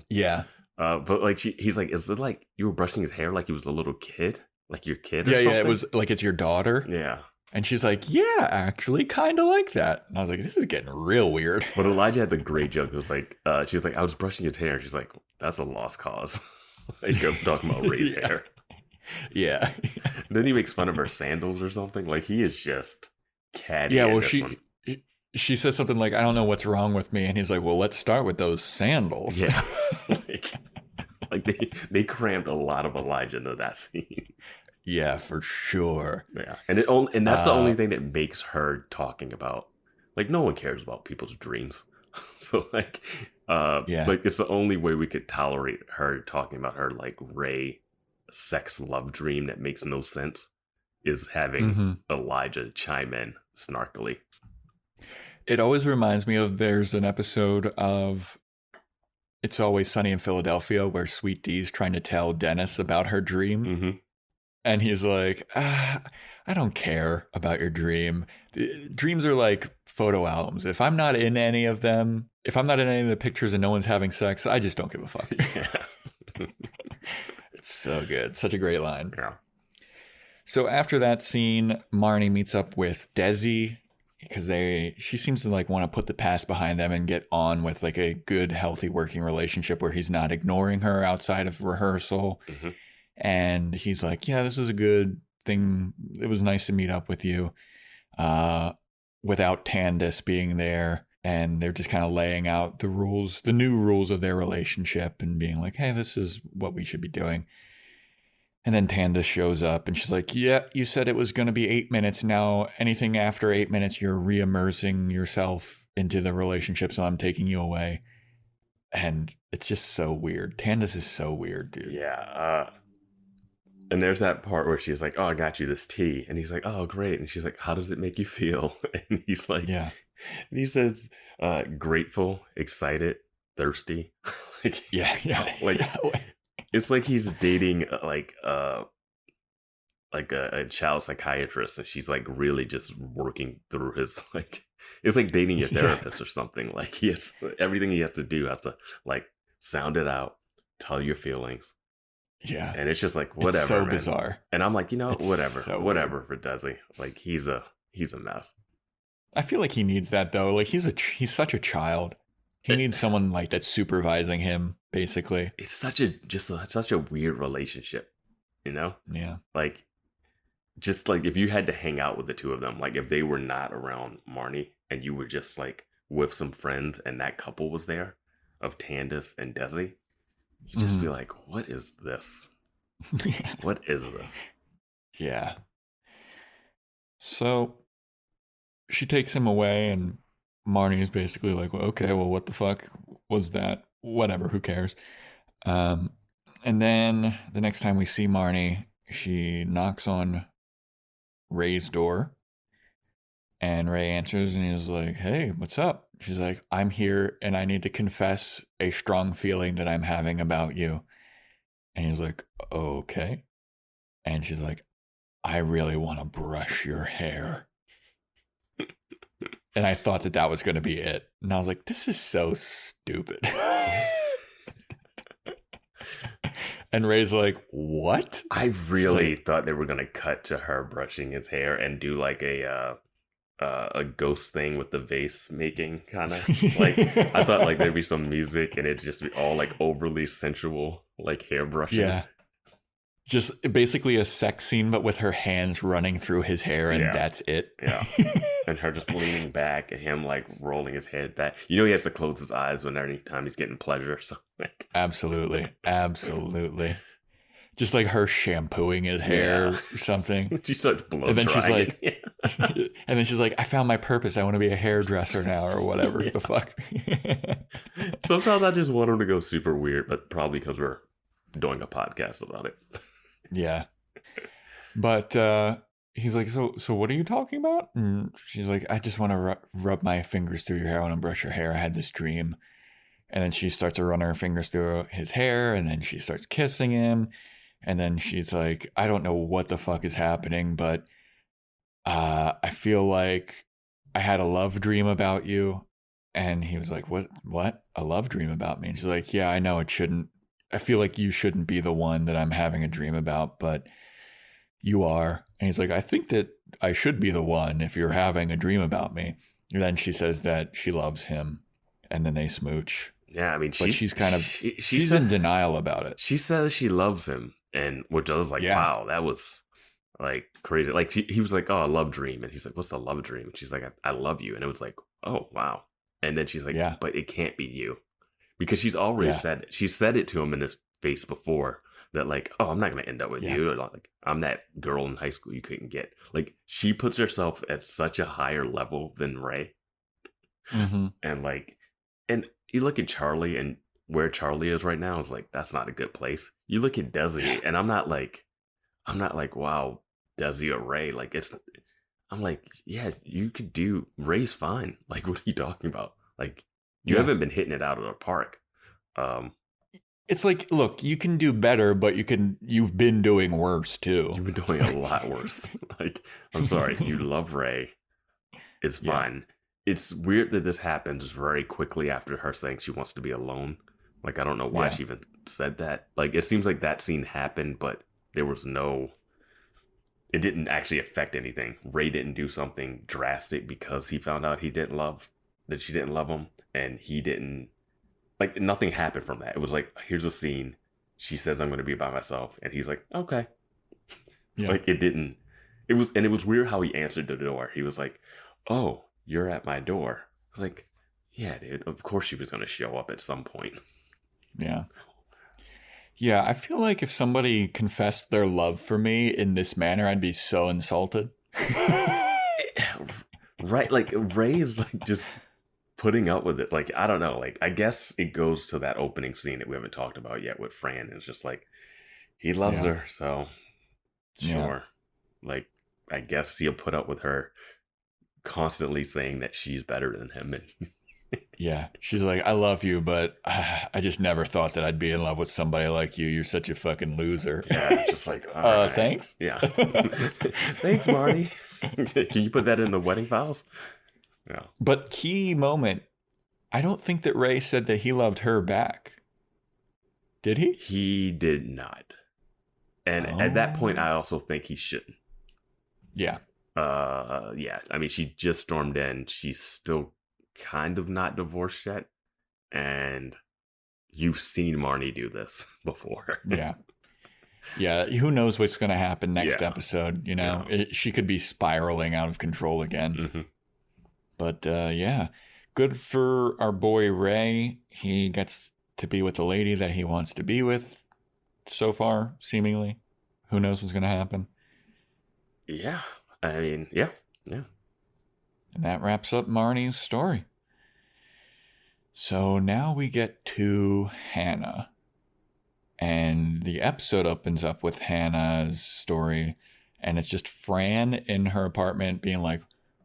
[SPEAKER 3] Yeah.
[SPEAKER 4] But like, he's like, is it like you were brushing his hair like he was a little kid? Like your kid or something?
[SPEAKER 3] Yeah, it was like, it's your daughter.
[SPEAKER 4] Yeah.
[SPEAKER 3] And she's like, yeah, actually, kind of like that. And I was like, this is getting real weird.
[SPEAKER 4] But Elijah had the great joke. It was like, she was like, I was brushing his hair. And she's like, that's a lost cause. Like, you're talking about Ray's hair.
[SPEAKER 3] Yeah.
[SPEAKER 4] Then he makes fun of her sandals or something. Like, he is just catty.
[SPEAKER 3] Yeah, well, she says something like, I don't know what's wrong with me. And he's like, well, let's start with those sandals.
[SPEAKER 4] Yeah. like they crammed a lot of Elijah into that scene.
[SPEAKER 3] Yeah, for sure.
[SPEAKER 4] Yeah, and that's the only thing that makes her talking about. Like, no one cares about people's dreams, so like it's the only way we could tolerate her talking about her like Ray sex love dream that makes no sense is having Elijah chime in snarkily.
[SPEAKER 3] It always reminds me of, there's an episode of It's Always Sunny in Philadelphia where Sweet Dee's trying to tell Dennis about her dream.
[SPEAKER 4] Mm-hmm.
[SPEAKER 3] And he's like, I don't care about your dream. Dreams are like photo albums. If I'm not in any of them, if I'm not in any of the pictures and no one's having sex, I just don't give a fuck.
[SPEAKER 4] Yeah.
[SPEAKER 3] It's so good. Such a great line.
[SPEAKER 4] Yeah.
[SPEAKER 3] So after that scene, Marnie meets up with Desi because she seems to like want to put the past behind them and get on with like a good, healthy working relationship where he's not ignoring her outside of rehearsal.
[SPEAKER 4] Mm-hmm.
[SPEAKER 3] And he's like, yeah, this is a good thing. It was nice to meet up with you without Tandis being there. And they're just kind of laying out the rules, the new rules of their relationship and being like, hey, this is what we should be doing. And then Tandis shows up and she's like, yeah, you said it was going to be 8 minutes. Now, anything after 8 minutes, you're re-immersing yourself into the relationship. So I'm taking you away. And it's just so weird. Tandis is so weird, dude.
[SPEAKER 4] Yeah. And there's that part where she's like, oh, I got you this tea. And he's like, oh, great. And she's like, how does it make you feel? And he's like,
[SPEAKER 3] yeah.
[SPEAKER 4] And he says, grateful, excited, thirsty. Like,
[SPEAKER 3] yeah.
[SPEAKER 4] Like, it's like he's dating like a child psychiatrist, and she's like really just working through his like. It's like dating a therapist or something. Like everything he has to do has to like sound it out, tell your feelings.
[SPEAKER 3] Yeah,
[SPEAKER 4] and it's just like whatever.
[SPEAKER 3] It's so
[SPEAKER 4] man.
[SPEAKER 3] bizarre.
[SPEAKER 4] And I'm like,
[SPEAKER 3] It's
[SPEAKER 4] whatever,
[SPEAKER 3] so
[SPEAKER 4] whatever for Desi. Like he's a mess.
[SPEAKER 3] I feel like he needs that though. Like he's such a child. He needs someone like that's supervising him, basically.
[SPEAKER 4] It's such a weird relationship, you know?
[SPEAKER 3] Yeah.
[SPEAKER 4] Like, just like if you had to hang out with the two of them, like if they were not around Marnie and you were just like with some friends and that couple was there of Tandis and Desi, you'd just be like, what is this? What is this?
[SPEAKER 3] Yeah. So she takes him away and Marnie is basically like, well, okay, well, what the fuck was that? Whatever, who cares? And then the next time we see Marnie, she knocks on Ray's door. And Ray answers and he's like, hey, what's up? She's like, I'm here and I need to confess a strong feeling that I'm having about you. And he's like, okay. And she's like, I really want to brush your hair. And I thought that was going to be it. And I was like, this is so stupid. And Ray's like, what?
[SPEAKER 4] I really thought they were going to cut to her brushing his hair and do like a ghost thing with the vase making kind of. Like, I thought like there'd be some music and it'd just be all like overly sensual, like hair brushing.
[SPEAKER 3] Yeah. Just basically a sex scene, but with her hands running through his hair, and that's it.
[SPEAKER 4] Yeah. And her just leaning back and him like rolling his head back. You know, he has to close his eyes when any time he's getting pleasure. So like,
[SPEAKER 3] absolutely. Just like her shampooing his hair or something.
[SPEAKER 4] She starts blow
[SPEAKER 3] and then she's like,
[SPEAKER 4] and
[SPEAKER 3] then she's like, I found my purpose. I want to be a hairdresser now, or whatever the fuck.
[SPEAKER 4] Sometimes I just want him to go super weird, but probably because we're doing a podcast about it.
[SPEAKER 3] Yeah. But he's like, so what are you talking about? And she's like, I just want to rub my fingers through your hair. I want to brush your hair. I had this dream. And then she starts to run her fingers through his hair, and then she starts kissing him. And then she's like, I don't know what the fuck is happening, but I feel like I had a love dream about you. And he was like, what? A love dream about me? And she's like, yeah, I know it shouldn't. I feel like you shouldn't be the one that I'm having a dream about, but you are. And he's like, I think that I should be the one if you're having a dream about me. And then she says that she loves him, and then they smooch.
[SPEAKER 4] Yeah, I mean,
[SPEAKER 3] she's kind of she's in denial about it.
[SPEAKER 4] She says she loves him, and which I was like, wow, that was like crazy. Like he was like, oh, a love dream, and he's like, what's a love dream? And she's like, I love you, and it was like, oh wow. And then she's like, but it can't be you. Because she's already said it. She said it to him in his face before that like, oh, I'm not going to end up with you. Or like, I'm that girl in high school you couldn't get. Like, she puts herself at such a higher level than Ray.
[SPEAKER 3] Mm-hmm.
[SPEAKER 4] And like, and you look at Charlie and where Charlie is right now is like, that's not a good place. You look at Desi and I'm not like, wow, Desi or Ray. Like I'm like, yeah, you could do, Ray's fine. Like, what are you talking about? Like, you haven't been hitting it out of the park.
[SPEAKER 3] It's like, look, you can do better, but you've been doing worse too.
[SPEAKER 4] You've been doing a lot worse. Like, I'm sorry, you love Ray. It's fine. It's weird that this happens very quickly after her saying she wants to be alone. Like, I don't know why she even said that. Like, it seems like that scene happened, but there was it didn't actually affect anything. Ray didn't do something drastic because he found out that she didn't love him, and he didn't, like, nothing happened from that. It was like, here's a scene. She says, I'm going to be by myself. And he's like, okay. Yeah. Like, it was weird how he answered the door. He was like, oh, you're at my door. I was like, yeah, dude, of course she was going to show up at some point.
[SPEAKER 3] Yeah. Yeah, I feel like if somebody confessed their love for me in this manner, I'd be so insulted.
[SPEAKER 4] Right, like, Ray is, like, just putting up with it. Like, I don't know. Like, I guess it goes to that opening scene that we haven't talked about yet with Fran. It's just like, he loves her, so sure. Yeah. Like, I guess he'll put up with her constantly saying that she's better than him. And
[SPEAKER 3] yeah, she's like, I love you, but I just never thought that I'd be in love with somebody like you. You're such a fucking loser.
[SPEAKER 4] Yeah, just like, right.
[SPEAKER 3] Thanks.
[SPEAKER 4] Yeah. Thanks, Marnie. Can you put that in the wedding vows? Yeah.
[SPEAKER 3] But key moment, I don't think that Ray said that he loved her back. Did he?
[SPEAKER 4] He did not. And at that point, I also think he shouldn't.
[SPEAKER 3] Yeah.
[SPEAKER 4] Yeah. I mean, she just stormed in. She's still kind of not divorced yet, and you've seen Marnie do this before.
[SPEAKER 3] Yeah, who knows what's going to happen next episode, you know? She could be spiraling out of control again. But good for our boy Ray. He gets to be with the lady that he wants to be with so far, seemingly. Who knows what's going to happen.
[SPEAKER 4] Yeah, I mean, yeah.
[SPEAKER 3] And that wraps up Marnie's story. So now we get to Hannah. And the episode opens up with Hannah's story. And it's just Fran in her apartment being like,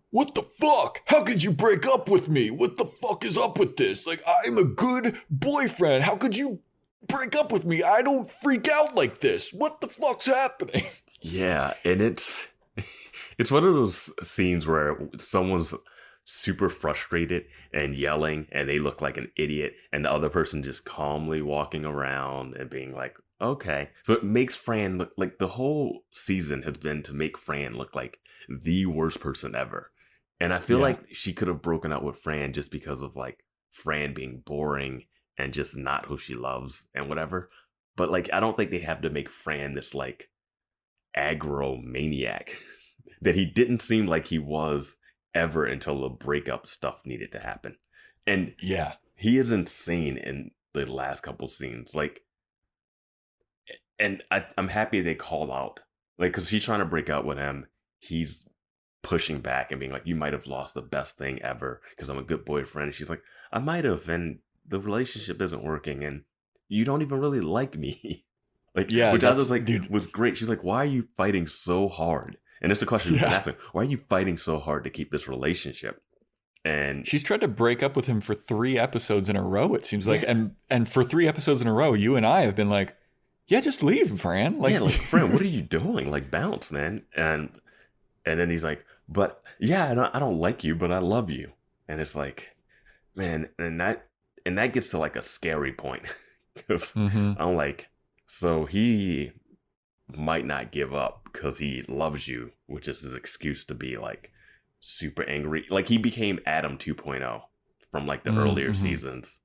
[SPEAKER 3] what the fuck? How could you break up with me? What the fuck is up with this? Like, I'm a good boyfriend. How could you break up with me? I don't freak out like this. What the fuck's happening?
[SPEAKER 4] Yeah, and it's one of those scenes where someone's super frustrated and yelling and they look like an idiot, and the other person just calmly walking around and being like, okay. So it makes Fran look like, the whole season has been to make Fran look like the worst person ever. And I feel like she could have broken up with Fran just because of, like, Fran being boring and just not who she loves and whatever. But, like, I don't think they have to make Fran this, like, aggro maniac that he didn't seem like he was ever until the breakup stuff needed to happen. And he is insane in the last couple scenes. Like, and I'm happy they called out, like, because she's trying to break up with him. He's pushing back and being like, you might have lost the best thing ever because I'm a good boyfriend. And she's like, I might have, and the relationship isn't working, and you don't even really like me. Like, which I was like, dude, was great. She's like, why are you fighting so hard? And it's the question we've been asking. Why are you fighting so hard to keep this relationship? And
[SPEAKER 3] she's tried to break up with him for 3 episodes in a row, it seems like. And for 3 episodes in a row, you and I have been like, yeah, just leave, Fran. Like,
[SPEAKER 4] Fran, what are you doing? Like, bounce, man. And then he's like, but yeah, I don't like you, but I love you. And it's like, man, and that gets to, like, a scary point. Because I'm like, so he might not give up because he loves you, which is his excuse to be, like, super angry. Like, he became Adam 2.0 from, like, the earlier seasons,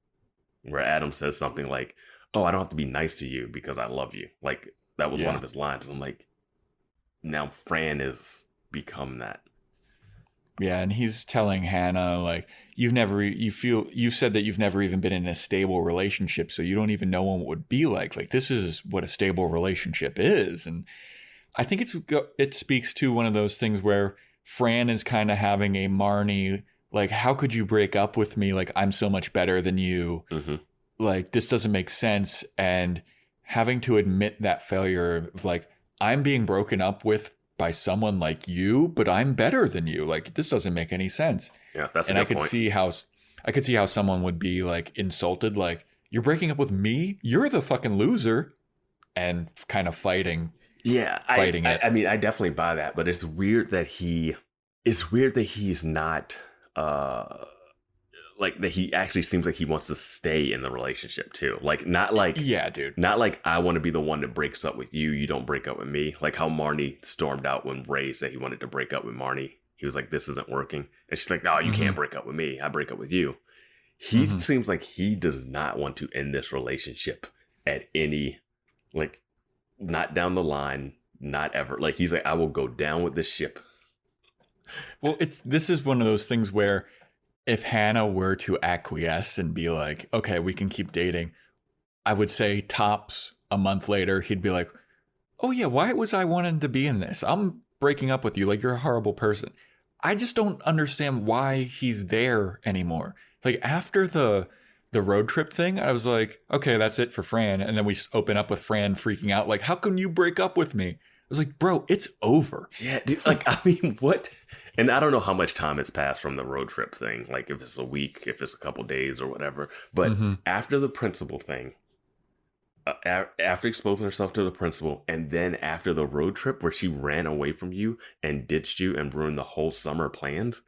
[SPEAKER 4] where Adam says something like, oh, I don't have to be nice to you because I love you. Like, that was one of his lines. And I'm like, now Fran has become that.
[SPEAKER 3] Yeah, and he's telling Hannah, like, you said that you've never even been in a stable relationship, so you don't even know what it would be like. Like, this is what a stable relationship is. And I think it speaks to one of those things where Fran is kind of having a Marnie, like, how could you break up with me? Like, I'm so much better than you. Like, this doesn't make sense. And having to admit that failure of, like, I'm being broken up with by someone like you, but I'm better than you. Like, this doesn't make any sense.
[SPEAKER 4] Yeah, that's
[SPEAKER 3] and
[SPEAKER 4] a good point.
[SPEAKER 3] I could see how someone would be, like, insulted, like, you're breaking up with me? You're the fucking loser. And kind of fighting it.
[SPEAKER 4] I mean, I definitely buy that, but it's weird that he's not, like that he actually seems like he wants to stay in the relationship too. Like, not like,
[SPEAKER 3] yeah, dude.
[SPEAKER 4] Not like I want to be the one that breaks up with you. You don't break up with me. Like how Marnie stormed out when Ray said he wanted to break up with Marnie. He was like, this isn't working. And she's like, no, you can't break up with me. I break up with you. He seems like he does not want to end this relationship at any, like, not down the line, not ever. Like, he's like, I will go down with this ship.
[SPEAKER 3] Well, this is one of those things where if Hannah were to acquiesce and be like, okay, we can keep dating, I would say tops a month later, he'd be like, oh yeah, why was I wanting to be in this? I'm breaking up with you. Like, you're a horrible person. I just don't understand why he's there anymore. Like, after the road trip thing, I was like, okay, that's it for Fran. And then we open up with Fran freaking out, like, how can you break up with me? I was like, bro, it's over.
[SPEAKER 4] Yeah, dude. Like, I mean, what? And I don't know how much time has passed from the road trip thing. Like, if it's a week, if it's a couple days or whatever. But after the principal thing, after exposing herself to the principal, and then after the road trip where she ran away from you and ditched you and ruined the whole summer plans,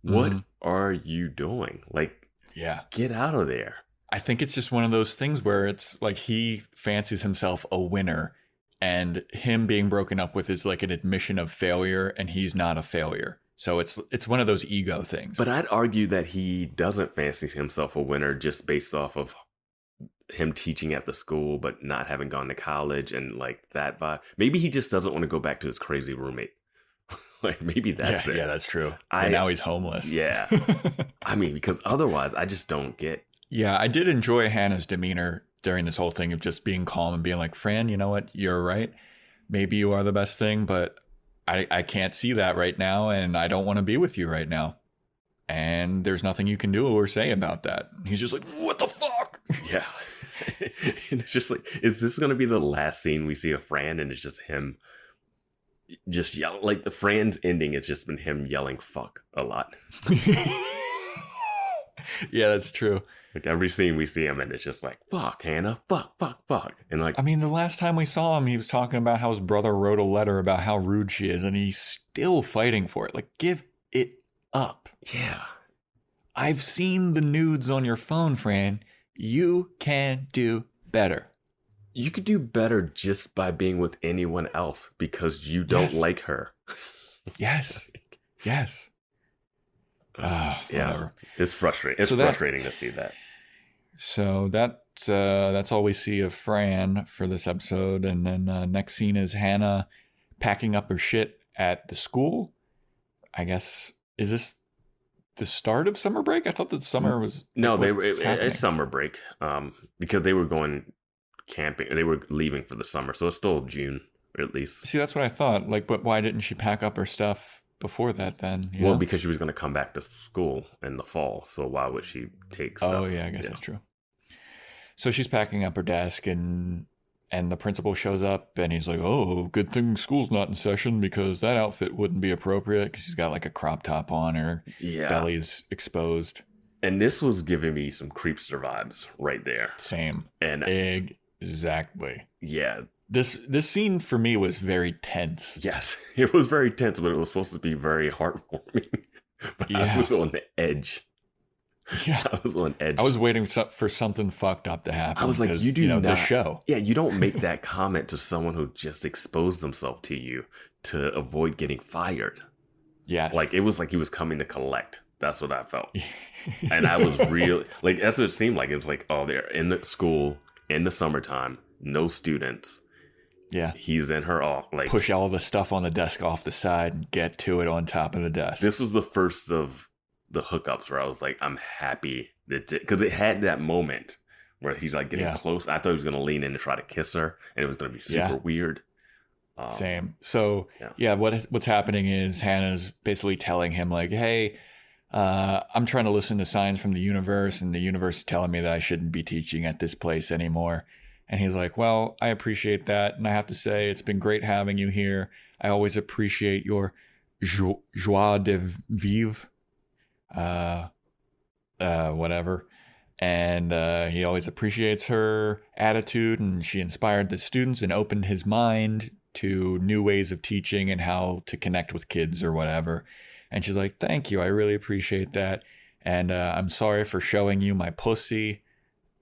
[SPEAKER 4] what are you doing? Like,
[SPEAKER 3] yeah,
[SPEAKER 4] get out of there.
[SPEAKER 3] I think it's just one of those things where it's like he fancies himself a winner, and him being broken up with is like an admission of failure, and he's not a failure. So it's one of those ego things.
[SPEAKER 4] But I'd argue that he doesn't fancy himself a winner just based off of him teaching at the school but not having gone to college and like that vibe. Maybe he just doesn't want to go back to his crazy roommate. Like, maybe that's it.
[SPEAKER 3] Yeah, that's true. And now he's homeless.
[SPEAKER 4] Yeah. I mean, because otherwise I just don't get.
[SPEAKER 3] Yeah, I did enjoy Hannah's demeanor during this whole thing of just being calm and being like, Fran, you know what? You're right. Maybe you are the best thing, but I can't see that right now, and I don't want to be with you right now. And there's nothing you can do or say about that. And he's just like, what the fuck?
[SPEAKER 4] Yeah. And it's just like, is this going to be the last scene we see of Fran? And it's just him just yelling. Like, the Fran's ending, it's just been him yelling fuck a lot.
[SPEAKER 3] Yeah, that's true.
[SPEAKER 4] Like, every scene we see him, and it's just like, fuck, Hannah, fuck, fuck, fuck. And like,
[SPEAKER 3] I mean, the last time we saw him, he was talking about how his brother wrote a letter about how rude she is, and he's still fighting for it. Like, give it up.
[SPEAKER 4] Yeah.
[SPEAKER 3] I've seen the nudes on your phone, Fran. You can do better.
[SPEAKER 4] You could do better just by being with anyone else because you don't like her.
[SPEAKER 3] Yes. Yes.
[SPEAKER 4] Yeah.
[SPEAKER 3] Whatever.
[SPEAKER 4] It's frustrating. It's frustrating to see that.
[SPEAKER 3] So that's all we see of Fran for this episode. And then next scene is Hannah packing up her shit at the school. I guess, is this the start of summer break? I thought that summer was...
[SPEAKER 4] No, it's summer break because they were going camping. They were leaving for the summer. So it's still June, at least.
[SPEAKER 3] See, that's what I thought. Like, but why didn't she pack up her stuff before that then?
[SPEAKER 4] Well, because she was going to come back to school in the fall. So why would she take stuff?
[SPEAKER 3] Oh, yeah, I guess that's true. So she's packing up her desk, and the principal shows up, and he's like, oh, good thing school's not in session because that outfit wouldn't be appropriate because she's got like a crop top on, her belly's exposed.
[SPEAKER 4] And this was giving me some creepster vibes right there.
[SPEAKER 3] Same.
[SPEAKER 4] And
[SPEAKER 3] exactly.
[SPEAKER 4] Yeah.
[SPEAKER 3] This scene for me was very tense.
[SPEAKER 4] Yes, it was very tense, but it was supposed to be very heartwarming. But I was on the edge.
[SPEAKER 3] Yeah,
[SPEAKER 4] I was on edge.
[SPEAKER 3] I was waiting for something fucked up to happen.
[SPEAKER 4] I was like, you do not.
[SPEAKER 3] The show.
[SPEAKER 4] Yeah, you don't make that comment to someone who just exposed themselves to you to avoid getting fired.
[SPEAKER 3] Yes.
[SPEAKER 4] Like, it was like he was coming to collect. That's what I felt. And I was real. Like, that's what it seemed like. It was like, oh, they're in the school in the summertime, no students.
[SPEAKER 3] Yeah.
[SPEAKER 4] He's in her off. Like,
[SPEAKER 3] push all the stuff on the desk off the side and get to it on top of the desk.
[SPEAKER 4] This was the first of the hookups where I was like, I'm happy that, because it had that moment where he's like getting close. I thought he was going to lean in and try to kiss her, and it was going to be super weird.
[SPEAKER 3] Same. So what's happening is Hannah's basically telling him like, hey, I'm trying to listen to signs from the universe, and the universe is telling me that I shouldn't be teaching at this place anymore. And he's like, well, I appreciate that. And I have to say, it's been great having you here. I always appreciate your joie de vivre. Whatever. And he always appreciates her attitude, and she inspired the students and opened his mind to new ways of teaching and how to connect with kids or whatever. And she's like, thank you, I really appreciate that. And I'm sorry for showing you my pussy.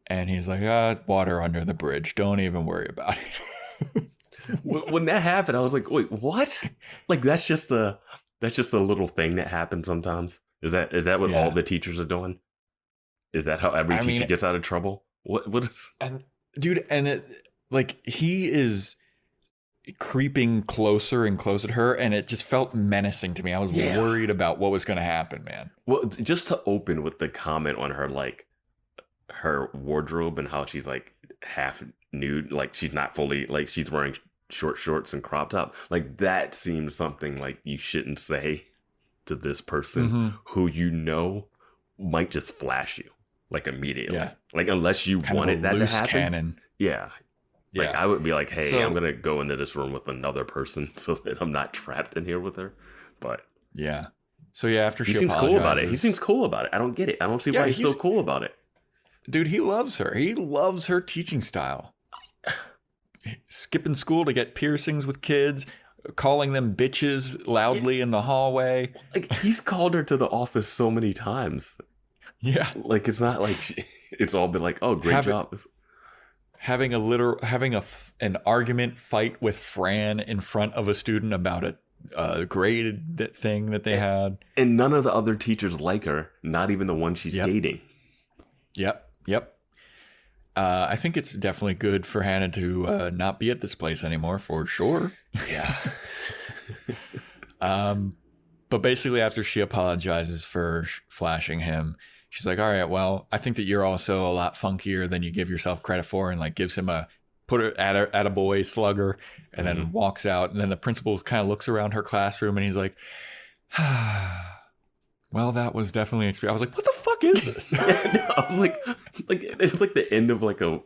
[SPEAKER 3] And he's like, water under the bridge. Don't even worry about it.
[SPEAKER 4] When that happened, I was like, wait, what? Like, that's just a little thing that happens sometimes. Is that what all the teachers are doing? Is that how every teacher gets out of trouble? What is?
[SPEAKER 3] And dude, he is creeping closer and closer to her, and it just felt menacing to me. I was worried about what was going to happen, man.
[SPEAKER 4] Well, just to open with the comment on her, like, her wardrobe and how she's like half nude, like she's not fully, like she's wearing short shorts and crop top. Like, that seems something like you shouldn't say to this person who you know might just flash you like immediately. Yeah. Like, unless you kind wanted that to happen. Cannon. Yeah. Like, I would be like, hey, I'm going to go into this room with another person so that I'm not trapped in here with her. But
[SPEAKER 3] yeah. So yeah, after
[SPEAKER 4] he seems cool about it. He seems cool about it. I don't get it. I don't see why he's so cool about it.
[SPEAKER 3] Dude, he loves her. He loves her teaching style. Skipping school to get piercings with kids, calling them bitches loudly in the hallway.
[SPEAKER 4] Like, he's called her to the office so many times.
[SPEAKER 3] Yeah.
[SPEAKER 4] Like, it's not like it's all been like, oh, great job.
[SPEAKER 3] Having an argument fight with Fran in front of a student about a grade thing that they had.
[SPEAKER 4] And none of the other teachers like her, not even the one she's dating.
[SPEAKER 3] Yep. I think it's definitely good for Hannah to not be at this place anymore, for sure.
[SPEAKER 4] Yeah.
[SPEAKER 3] But basically, after she apologizes for flashing him, she's like, all right, well, I think that you're also a lot funkier than you give yourself credit for, and like gives him a attaboy slugger, and then walks out. And then the principal kind of looks around her classroom and he's like, well, that was definitely an experience. I was like, what the fuck is this?
[SPEAKER 4] I was like it was like the end of like a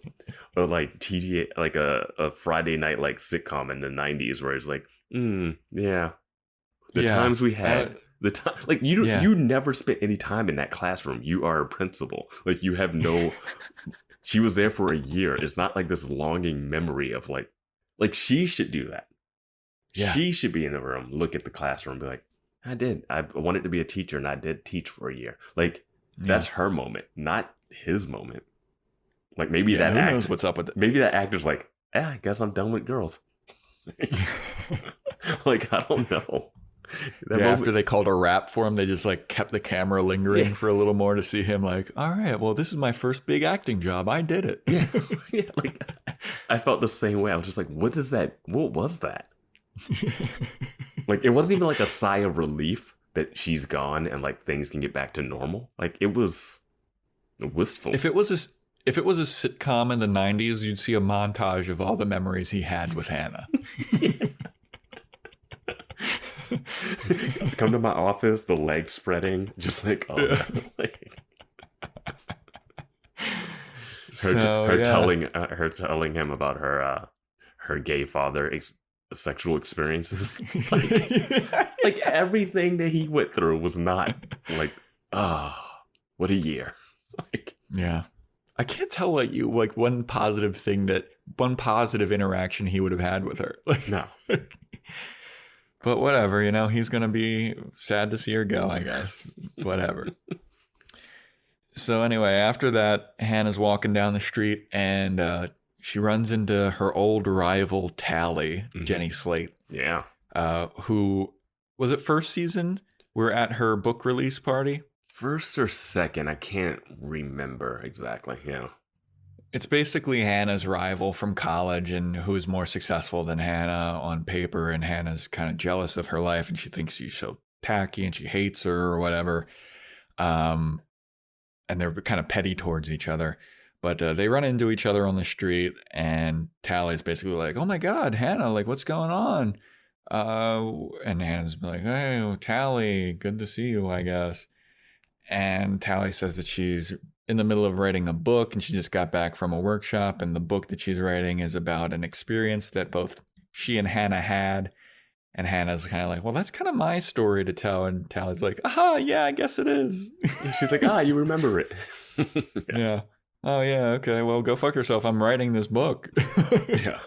[SPEAKER 4] TGA, like a Friday night like sitcom in the 90s where it's like, yeah. The times we had. The time, like, you never spent any time in that classroom. You are a principal. Like, you have no. She was there for a year. It's not like this longing memory of like she should do that. Yeah. She should be in the room, look at the classroom, and be like, I did. I wanted to be a teacher, and I did teach for a year. Like, that's her moment, not his moment. Like, maybe that
[SPEAKER 3] who knows what's up with it?
[SPEAKER 4] Maybe that actor's like, I guess I'm done with girls. Like, I don't know.
[SPEAKER 3] After they called a rap for him, they just like kept the camera lingering for a little more to see him like, all right, well, this is my first big acting job. I did it.
[SPEAKER 4] Yeah. Like, I felt the same way. I was just like, what was that? Like, it wasn't even like a sigh of relief that she's gone and like things can get back to normal. Like, it was wistful.
[SPEAKER 3] If it was a sitcom in the 90s, you'd see a montage of all the memories he had with Hannah.
[SPEAKER 4] Come to my office, the legs spreading, just like, her telling him about her gay father sexual experiences. Like everything that he went through was not like, what a year. Like,
[SPEAKER 3] yeah. I can't tell one positive interaction he would have had with her. Like,
[SPEAKER 4] no.
[SPEAKER 3] But whatever, he's going to be sad to see her go, I guess. Whatever. So anyway, after that, Hannah's walking down the street and she runs into her old rival, Tally, Jenny Slate.
[SPEAKER 4] Yeah.
[SPEAKER 3] Who, was it first season? We're at her book release party?
[SPEAKER 4] First or second, I can't remember exactly, yeah.
[SPEAKER 3] It's basically Hannah's rival from college and who is more successful than Hannah on paper. And Hannah's kind of jealous of her life and she thinks she's so tacky and she hates her or whatever. And they're kind of petty towards each other. But they run into each other on the street and Tally's basically like, oh my God, Hannah, like what's going on? And Hannah's like, hey, Tally, good to see you, I guess. And Tally says that she's in the middle of writing a book and she just got back from a workshop, and the book that she's writing is about an experience that both she and Hannah had. And Hannah's kind of like, well, that's kind of my story to tell. And Tally's like, yeah, I guess it is.
[SPEAKER 4] She's like, you remember it.
[SPEAKER 3] Yeah. Oh yeah. Okay. Well, go fuck yourself. I'm writing this book.
[SPEAKER 4] Yeah.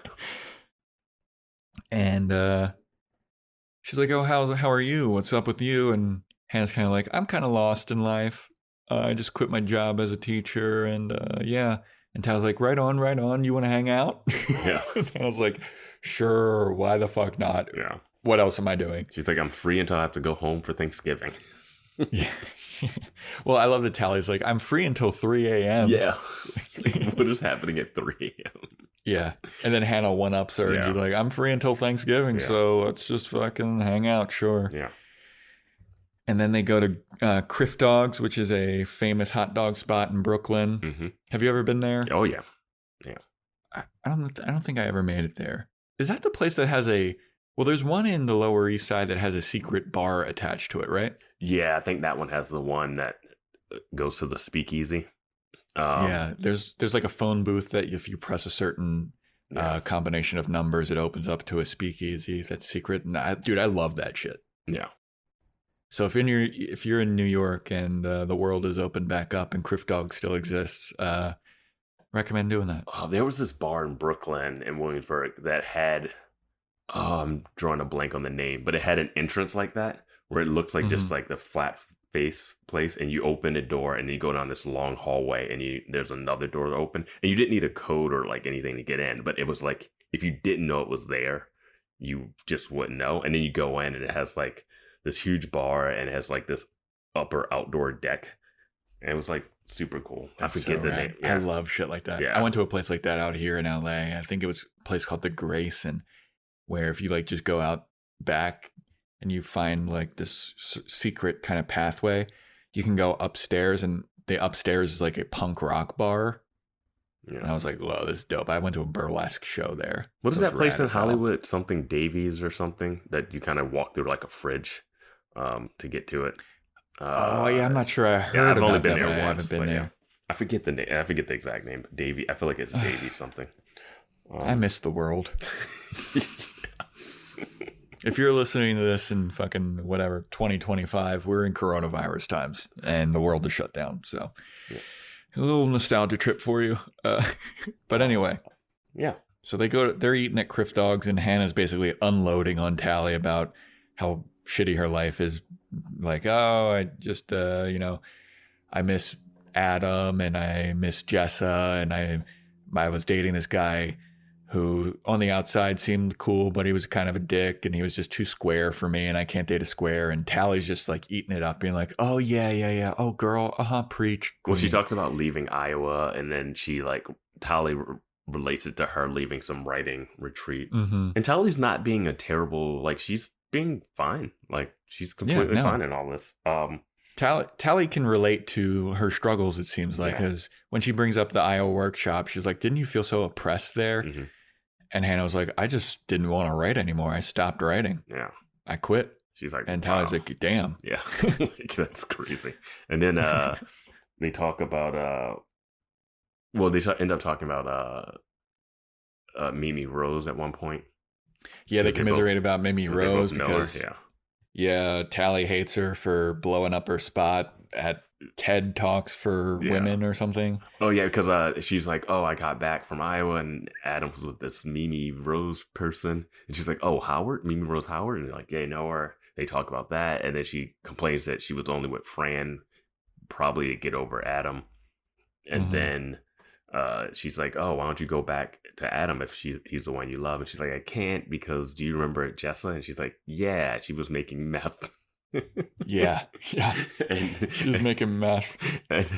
[SPEAKER 3] And she's like, "Oh, how are you? What's up with you?" And Hannah's kind of like, "I'm kind of lost in life. I just quit my job as a teacher, and yeah." And Tal's like, "Right on, right on. You want to hang out?"
[SPEAKER 4] Yeah.
[SPEAKER 3] And I was like, "Sure. Why the fuck not?
[SPEAKER 4] Yeah.
[SPEAKER 3] What else am I doing?"
[SPEAKER 4] She's like, I'm free until I have to go home for Thanksgiving.
[SPEAKER 3] Yeah. Well, I love that Tally's like, "I'm free until 3 a.m."
[SPEAKER 4] Yeah. Like, what is happening at 3 a.m.?
[SPEAKER 3] Yeah. And then Hannah one-ups her and she's like, "I'm free until Thanksgiving, so let's just fucking hang out, sure."
[SPEAKER 4] Yeah.
[SPEAKER 3] And then they go to Criff Dogs, which is a famous hot dog spot in Brooklyn.
[SPEAKER 4] Mm-hmm.
[SPEAKER 3] Have you ever been there?
[SPEAKER 4] Oh, yeah. Yeah.
[SPEAKER 3] I don't think I ever made it there. Is that the place that has well, there's one in the Lower East Side that has a secret bar attached to it, right?
[SPEAKER 4] Yeah, I think that one has the one that goes to the speakeasy.
[SPEAKER 3] Yeah, there's like a phone booth that if you press a certain combination of numbers, it opens up to a speakeasy that's secret. And dude, I love that shit.
[SPEAKER 4] Yeah.
[SPEAKER 3] So if you're in New York and the world is opened back up and Criff Dog still exists, recommend doing that.
[SPEAKER 4] Oh, there was this bar in Brooklyn and Williamsburg that had, I'm drawing a blank on the name, but it had an entrance like that where it looks like just like the flat face place, and you open a door and you go down this long hallway and there's another door to open, and you didn't need a code or like anything to get in, but it was like if you didn't know it was there, you just wouldn't know. And then you go in and it has like this huge bar and it has like this upper outdoor deck, and it was like super cool.
[SPEAKER 3] That's
[SPEAKER 4] I forget
[SPEAKER 3] so
[SPEAKER 4] the name.
[SPEAKER 3] I love shit like that.
[SPEAKER 4] Yeah.
[SPEAKER 3] I went to a place like that out here in LA. I think it was a place called the Grayson, where if you like just go out back and you find like this secret kind of pathway, you can go upstairs, and the upstairs is like a punk rock bar. Yeah. And I was like, whoa, this is dope. I went to a burlesque show there.
[SPEAKER 4] What is that place in Hollywood? Something Davies or something that you kind of walk through like a fridge to get to it.
[SPEAKER 3] Oh yeah, I'm not sure. I heard
[SPEAKER 4] I've
[SPEAKER 3] about
[SPEAKER 4] only been
[SPEAKER 3] that,
[SPEAKER 4] there
[SPEAKER 3] but I
[SPEAKER 4] once,
[SPEAKER 3] haven't been there.
[SPEAKER 4] Yeah. I forget the name. I forget the exact name. Davy. I feel like it's Davies something.
[SPEAKER 3] I miss the world. If you're listening to this in fucking whatever 2025, we're in coronavirus times and the world is shut down. So a little nostalgia trip for you. But anyway,
[SPEAKER 4] yeah.
[SPEAKER 3] So they're eating at Criff Dogs, and Hannah's basically unloading on Tally about how shitty her life is. Like, oh, I just I miss Adam and I miss Jessa, and I was dating this guy who on the outside seemed cool, but he was kind of a dick and he was just too square for me, and I can't date a square. And Tally's just like eating it up, being like, oh yeah. Oh girl, preach.
[SPEAKER 4] Well, she talks about leaving Iowa, and then she like Tally relates it to her leaving some writing retreat. Mm-hmm. And Tally's not being a terrible, like she's being fine. Like she's completely fine in all this.
[SPEAKER 3] Tally can relate to her struggles, it seems like, because when she brings up the Iowa workshop, she's like, didn't you feel so oppressed there? Mm-hmm. And Hannah was like, I just didn't want to write anymore. I stopped writing. Yeah. I quit.
[SPEAKER 4] She's like,
[SPEAKER 3] and Tally's like, damn.
[SPEAKER 4] Yeah. That's crazy. And then they talk about, end up talking about Mimi Rose at one point.
[SPEAKER 3] Yeah, they commiserate about Mimi Rose because, Tally hates her for blowing up her spot at TED Talks for women or something.
[SPEAKER 4] Oh, yeah, because she's like, oh, I got back from Iowa and Adam's with this Mimi Rose person. And she's like, oh, Howard? Mimi Rose Howard? And they're like, yeah, you know her. They talk about that. And then she complains that she was only with Fran, probably to get over Adam. And then she's like, oh, why don't you go back to Adam if he's the one you love? And she's like, I can't because do you remember Jessa? And she's like, yeah, she was making meth.
[SPEAKER 3] Yeah. And she was making meth.
[SPEAKER 4] And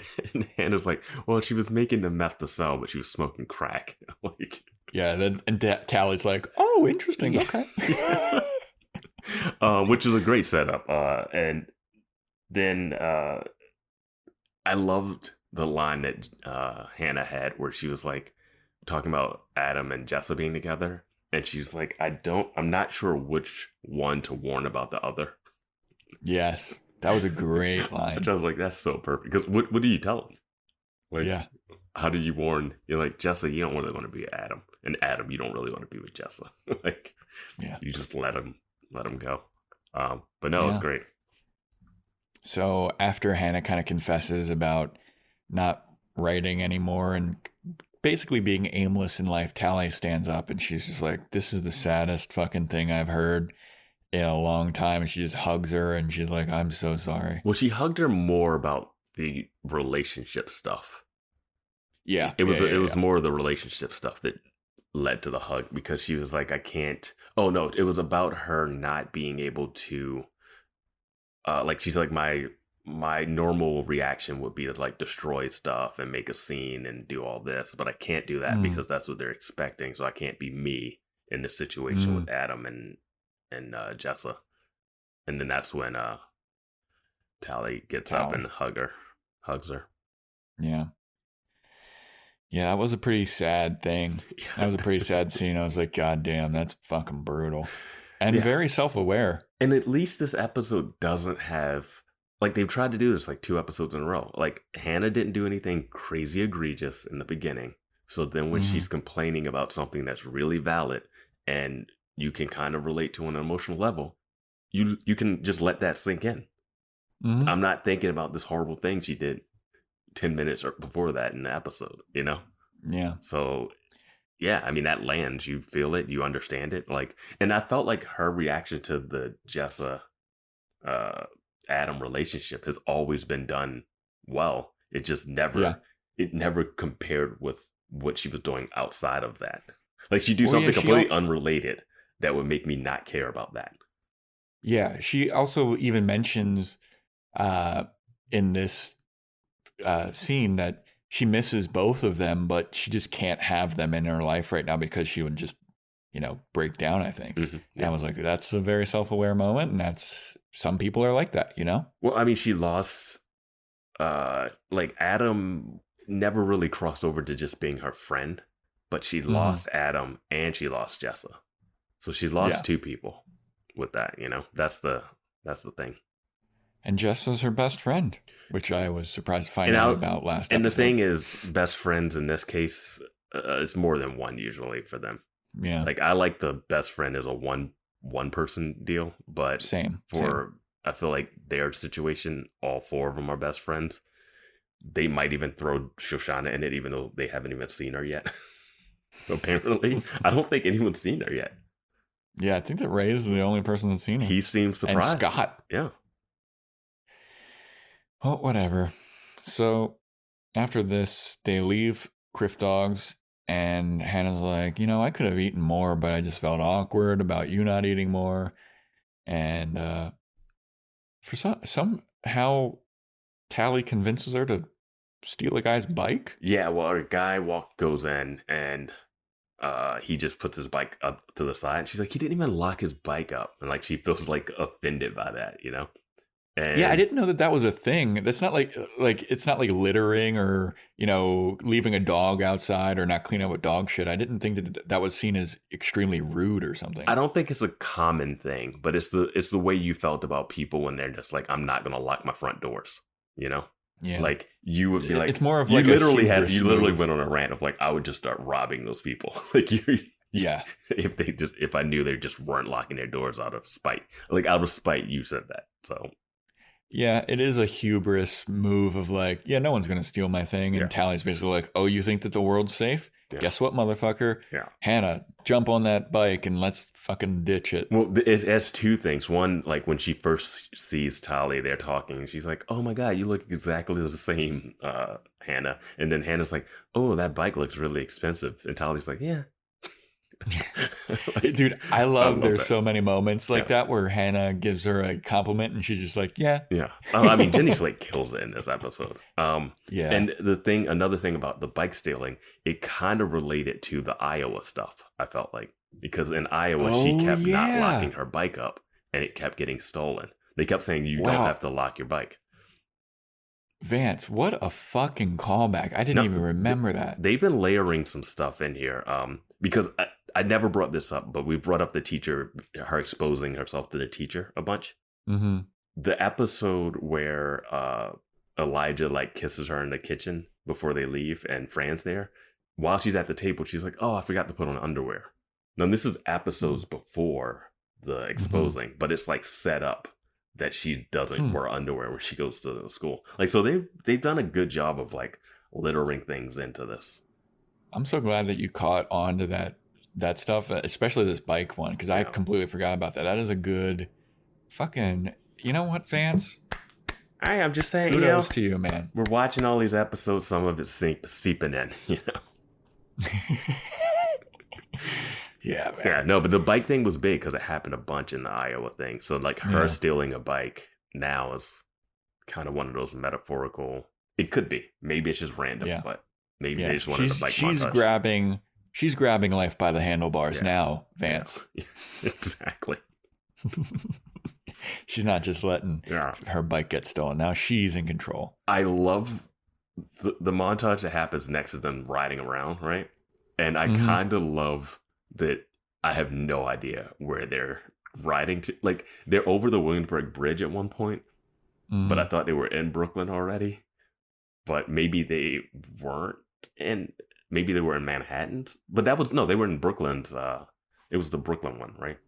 [SPEAKER 4] Hannah's like, well, she was making the meth to sell, but she was smoking crack. Like,
[SPEAKER 3] and Tally's like, oh, interesting. Okay.
[SPEAKER 4] Which is a great setup. And then I loved the line that Hannah had where she was like talking about Adam and Jessa being together. And she's like, I'm not sure which one to warn about the other.
[SPEAKER 3] Yes, that was a great line.
[SPEAKER 4] Which I was like, that's so perfect. Because what do you tell him? Like, how do you warn? You're like, Jessa, you don't really want to be Adam. And Adam, you don't really want to be with Jessa. Like, you just let him go. But no, it's great.
[SPEAKER 3] So after Hannah kind of confesses about not writing anymore and basically being aimless in life, Tally stands up and she's just like, this is the saddest fucking thing I've heard in a long time. And she just hugs her and she's like, I'm so sorry.
[SPEAKER 4] Well, she hugged her more about the relationship stuff.
[SPEAKER 3] Yeah.
[SPEAKER 4] It was more of the relationship stuff that led to the hug, because she was like, I can't. Oh, no, it was about her not being able to, like, she's like, my normal reaction would be to like destroy stuff and make a scene and do all this, but I can't do that because that's what they're expecting. So I can't be me in this situation with Adam and Jessa. And then that's when Tally gets up and hugs her.
[SPEAKER 3] Yeah. Yeah, that was a pretty sad thing. That was a pretty sad scene. I was like, God damn, that's fucking brutal. And very self-aware.
[SPEAKER 4] And at least this episode doesn't have, like, they've tried to do this like 2 episodes in a row. Like, Hannah didn't do anything crazy egregious in the beginning. So then when she's complaining about something that's really valid and you can kind of relate to on an emotional level, you can just let that sink in. I'm not thinking about this horrible thing she did 10 minutes before that in the episode, you know?
[SPEAKER 3] Yeah.
[SPEAKER 4] So, yeah, I mean, that lands. You feel it. You understand it. Like, and I felt like her reaction to the Jessa Adam relationship has always been done well. It just never, it never compared with what she was doing outside of that. Like, she'd do something completely unrelated that would make me not care about that.
[SPEAKER 3] Yeah. She also even mentions in this scene that she misses both of them, but she just can't have them in her life right now because she would just, break down, I think. And I was like, that's a very self-aware moment. And that's, some people are like that,
[SPEAKER 4] Well, I mean, she lost, like, Adam never really crossed over to just being her friend, but she lost Adam and she lost Jessa. So she lost 2 people with that, that's the thing.
[SPEAKER 3] And Jessa's her best friend, which I was surprised to find out about last episode.
[SPEAKER 4] And the thing is, best friends in this case, it's more than one usually for them.
[SPEAKER 3] Yeah.
[SPEAKER 4] Like, I like the best friend as a one person deal, but I feel like their situation, all 4 of them are best friends. They might even throw Shoshanna in it, even though they haven't even seen her yet. Apparently, I don't think anyone's seen her yet.
[SPEAKER 3] Yeah, I think that Ray is the only person that's seen her.
[SPEAKER 4] He seems surprised.
[SPEAKER 3] And Scott.
[SPEAKER 4] Yeah.
[SPEAKER 3] Well, whatever. So after this, they leave Criff Dogs, and Hannah's like, I could have eaten more, but I just felt awkward about you not eating more. And for somehow, Tally convinces her to steal a guy's bike.
[SPEAKER 4] Yeah, well, a guy goes in, and he just puts his bike up to the side. And she's like, he didn't even lock his bike up. And like, she feels like offended by that, And
[SPEAKER 3] yeah, I didn't know that was a thing. That's not like it's not like littering or, leaving a dog outside or not cleaning up with dog shit. I didn't think that was seen as extremely rude or something.
[SPEAKER 4] I don't think it's a common thing, but it's the way you felt about people when they're just like, I'm not going to lock my front doors,
[SPEAKER 3] Yeah.
[SPEAKER 4] Like, you would be like,
[SPEAKER 3] it's more of
[SPEAKER 4] you
[SPEAKER 3] like
[SPEAKER 4] literally went on a rant of like, I would just start robbing those people. Like,
[SPEAKER 3] yeah.
[SPEAKER 4] If I knew they just weren't locking their doors out of spite, like out of spite, you said that. So.
[SPEAKER 3] Yeah, it is a hubris move of like, yeah, no one's going to steal my thing. And Tally's basically like, oh, you think that the world's safe? Yeah. Guess what, motherfucker?
[SPEAKER 4] Yeah.
[SPEAKER 3] Hannah, jump on that bike and let's fucking ditch it.
[SPEAKER 4] Well, it has 2 things. One, like when she first sees Tally, they're talking, and she's like, oh my God, you look exactly the same, Hannah. And then Hannah's like, oh, that bike looks really expensive. And Tally's like, yeah.
[SPEAKER 3] Dude, I love there's so many moments like that where Hannah gives her a compliment and she's just like, yeah.
[SPEAKER 4] I mean, Jenny Slate kills it in this episode.
[SPEAKER 3] Yeah.
[SPEAKER 4] And another thing about the bike stealing, it kind of related to the Iowa stuff, I felt like, because in Iowa she kept not locking her bike up and it kept getting stolen. They kept saying you don't have to lock your bike.
[SPEAKER 3] Vance, what a fucking callback. I didn't even remember that.
[SPEAKER 4] They've been layering some stuff in here because I never brought this up, but we brought up the teacher, her exposing herself to the teacher a bunch.
[SPEAKER 3] Mm-hmm.
[SPEAKER 4] The episode where Elijah like kisses her in the kitchen before they leave and Fran's there, while she's at the table, she's like, oh, I forgot to put on underwear. Now, this is episodes before the exposing, but it's like set up that she doesn't wear underwear when she goes to school. Like, so they've done a good job of like littering things into this.
[SPEAKER 3] I'm so glad that you caught on to that stuff, especially this bike one, because I completely forgot about that. That is a good fucking, you know what, Vance?
[SPEAKER 4] I'm just saying,
[SPEAKER 3] kudos to you, man.
[SPEAKER 4] We're watching all these episodes, some of it seeping in,
[SPEAKER 3] Yeah, man.
[SPEAKER 4] Yeah, no, but the bike thing was big because it happened a bunch in the Iowa thing. So like her stealing a bike now is kind of one of those metaphorical. It could be. Maybe it's just random, but maybe they just wanted a bike montage.
[SPEAKER 3] She's grabbing life by the handlebars now, Vance.
[SPEAKER 4] Yeah. Exactly.
[SPEAKER 3] She's not just letting her bike get stolen. Now she's in control.
[SPEAKER 4] I love the montage that happens next to them riding around, right? And I kind of love that I have no idea where they're riding to. Like, they're over the Williamsburg Bridge at one point, but I thought they were in Brooklyn already. But maybe they weren't maybe they were in Manhattan. But they were in Brooklyn's. It was the Brooklyn one, right?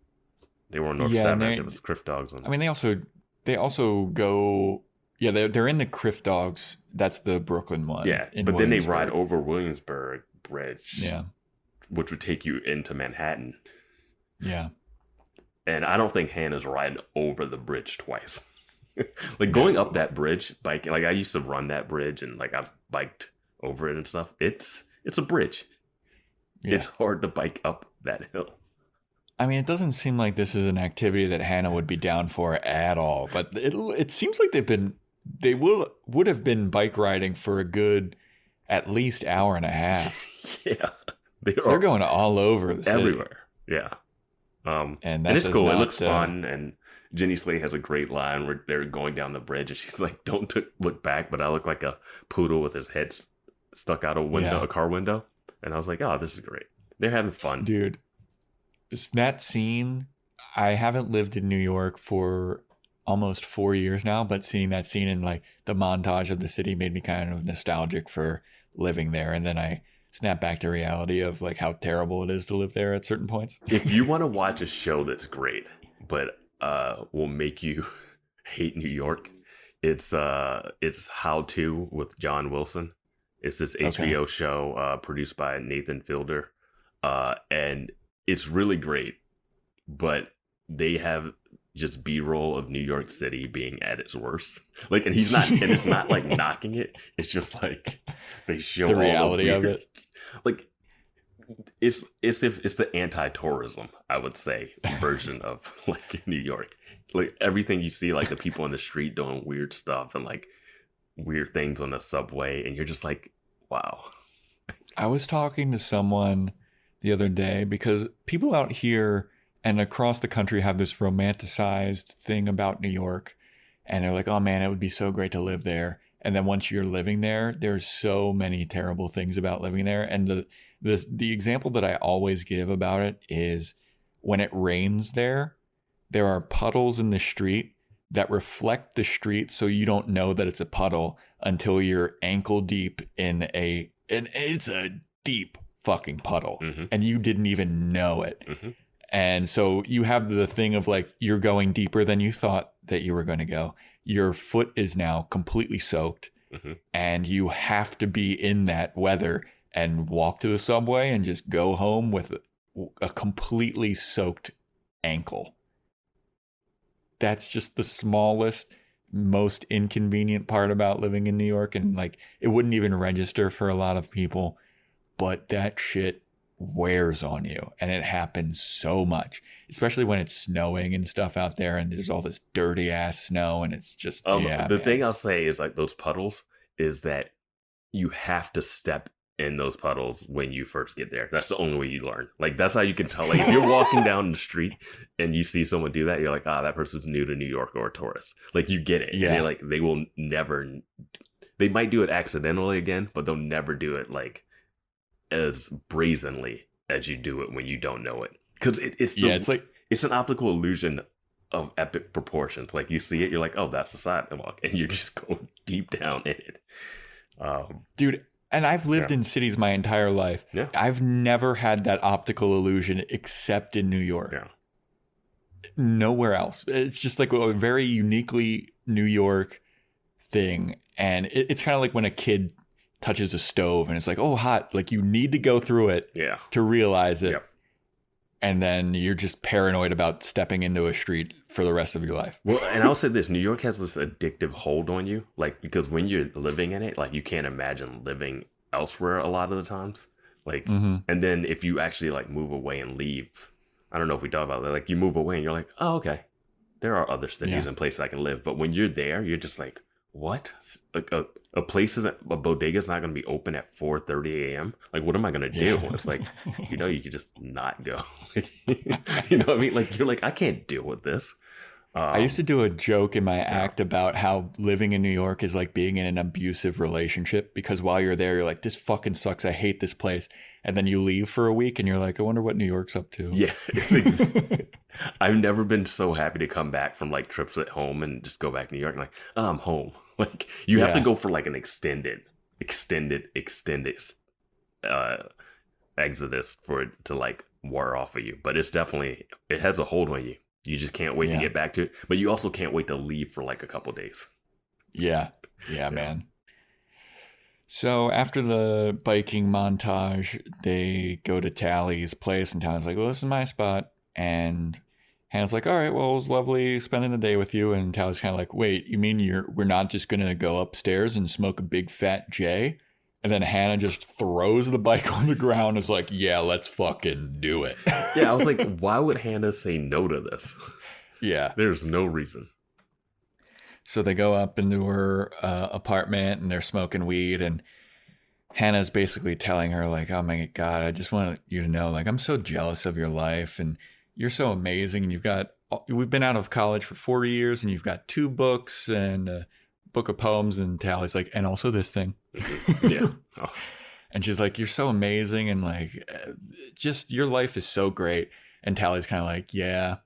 [SPEAKER 4] They were on North 7th. It was Criff Dogs.
[SPEAKER 3] I mean, they also go. Yeah, they're in the Criff Dogs. That's the Brooklyn one.
[SPEAKER 4] Yeah, but then they ride over Williamsburg Bridge.
[SPEAKER 3] Yeah.
[SPEAKER 4] Which would take you into Manhattan.
[SPEAKER 3] Yeah.
[SPEAKER 4] And I don't think Hannah's riding over the bridge twice. Like, going up that bridge, biking, like I used to run that bridge and like I've biked over it and stuff. It's a bridge. Yeah. It's hard to bike up that hill.
[SPEAKER 3] I mean, it doesn't seem like this is an activity that Hannah would be down for at all, but it seems like they would have been bike riding for a good at least hour and a half.
[SPEAKER 4] Yeah.
[SPEAKER 3] They're going all over the city.
[SPEAKER 4] Everywhere. Yeah. And it's cool. It looks fun. And Jenny Slate has a great line where they're going down the bridge and she's like, "Don't look back, but I look like a poodle with his head stuck out a car window." And I was like, "Oh, this is great." They're having fun.
[SPEAKER 3] Dude, it's that scene. I haven't lived in New York for almost 4 years now, but seeing that scene in like the montage of the city made me kind of nostalgic for living there. And then I snap back to reality of like how terrible it is to live there at certain points.
[SPEAKER 4] If you want to watch a show that's great, but will make you hate New York, it's How To with John Wilson. It's this HBO show produced by Nathan Fielder, and it's really great. But they have just B-roll of New York City being at its worst. Like, and he's not, and it's not like knocking it. It's just like they show
[SPEAKER 3] the reality of it.
[SPEAKER 4] Like, it's the anti-tourism, I would say, version of like New York. Like, everything you see, like the people on the street doing weird stuff and like weird things on the subway, and you're just like, wow.
[SPEAKER 3] I was talking to someone the other day because people out here and across the country have this romanticized thing about New York, and they're like, "Oh man, it would be so great to live there." And then once you're living there, there's so many terrible things about living there. And the example that I always give about it is when it rains there are puddles in the street that reflect the street, so you don't know that it's a puddle until you're ankle deep and it's a deep fucking puddle, and you didn't even know it. And so you have the thing of like, you're going deeper than you thought that you were going to go. Your foot is now completely soaked, and you have to be in that weather and walk to the subway and just go home with a completely soaked ankle. That's just the smallest, most inconvenient part about living in New York. And like, it wouldn't even register for a lot of people, but that shit wears on you. And it happens so much, especially when it's snowing and stuff out there and there's all this dirty ass snow. And it's just,
[SPEAKER 4] the thing I'll say is like those puddles is that you have to step in those puddles when you first get there. That's the only way you learn. Like, that's how you can tell. Like, if you're walking down the street and you see someone do that, you're like, that person's new to New York or a tourist. Like, you get it. Yeah. And like, they will never, they might do it accidentally again, but they'll never do it like as brazenly as you do it when you don't know it. Because it's an optical illusion of epic proportions. Like, you see it, you're like, oh, that's the sidewalk, and you're just going deep down in it.
[SPEAKER 3] Dude, and I've lived in cities my entire life. Yeah. I've never had that optical illusion except in New York.
[SPEAKER 4] Yeah.
[SPEAKER 3] nowhere else. It's just like a very uniquely New York thing. And it's kind of like when a kid touches a stove and it's like, oh, hot. Like you need to go through it to realize it.
[SPEAKER 4] Yep.
[SPEAKER 3] And then you're just paranoid about stepping into a street for the rest of your life.
[SPEAKER 4] Well, and I'll say this, New York has this addictive hold on you. Like, because when you're living in it, like you can't imagine living elsewhere a lot of the times. Like, and then if you actually like move away and leave, I don't know if we talk about that. Like you move away and you're like, oh, okay, there are other cities and places I can live. But when you're there, you're just like, what? Like a place isn't, a bodega's not going to be open at 4:30 a.m. Like, what am I going to do? It's like, you could just not go. You know what I mean? Like, you're like, I can't deal with this.
[SPEAKER 3] I used to do a joke in my act about how living in New York is like being in an abusive relationship, because while you're there, you're like, this fucking sucks. I hate this place. And then you leave for a week and you're like, I wonder what New York's up to.
[SPEAKER 4] Yeah. I've never been so happy to come back from like trips at home and just go back to New York and like, oh, I'm home. Like you have to go for like an extended exodus for it to like wear off of you. But it's definitely, it has a hold on you. You just can't wait to get back to it. But you also can't wait to leave for like a couple days.
[SPEAKER 3] Yeah, man. So after the biking montage, they go to Tally's place, and Tally's like, well, this is my spot. And Hannah's like, all right, well, it was lovely spending the day with you. And Tally's kind of like, wait, you mean we're not just going to go upstairs and smoke a big fat J? And then Hannah just throws the bike on the ground and is like, yeah, let's fucking do it.
[SPEAKER 4] Yeah, I was like, why would Hannah say no to this?
[SPEAKER 3] Yeah.
[SPEAKER 4] There's no reason.
[SPEAKER 3] So they go up into her apartment and they're smoking weed. And Hannah's basically telling her like, oh my God, I just want you to know, like, I'm so jealous of your life. And you're so amazing. And we've been out of college for 40 years and you've got 2 books and a book of poems. And Tally's like, and also this thing.
[SPEAKER 4] Yeah. Oh.
[SPEAKER 3] And she's like, you're so amazing. And like, just your life is so great. And Tally's kind of like, yeah.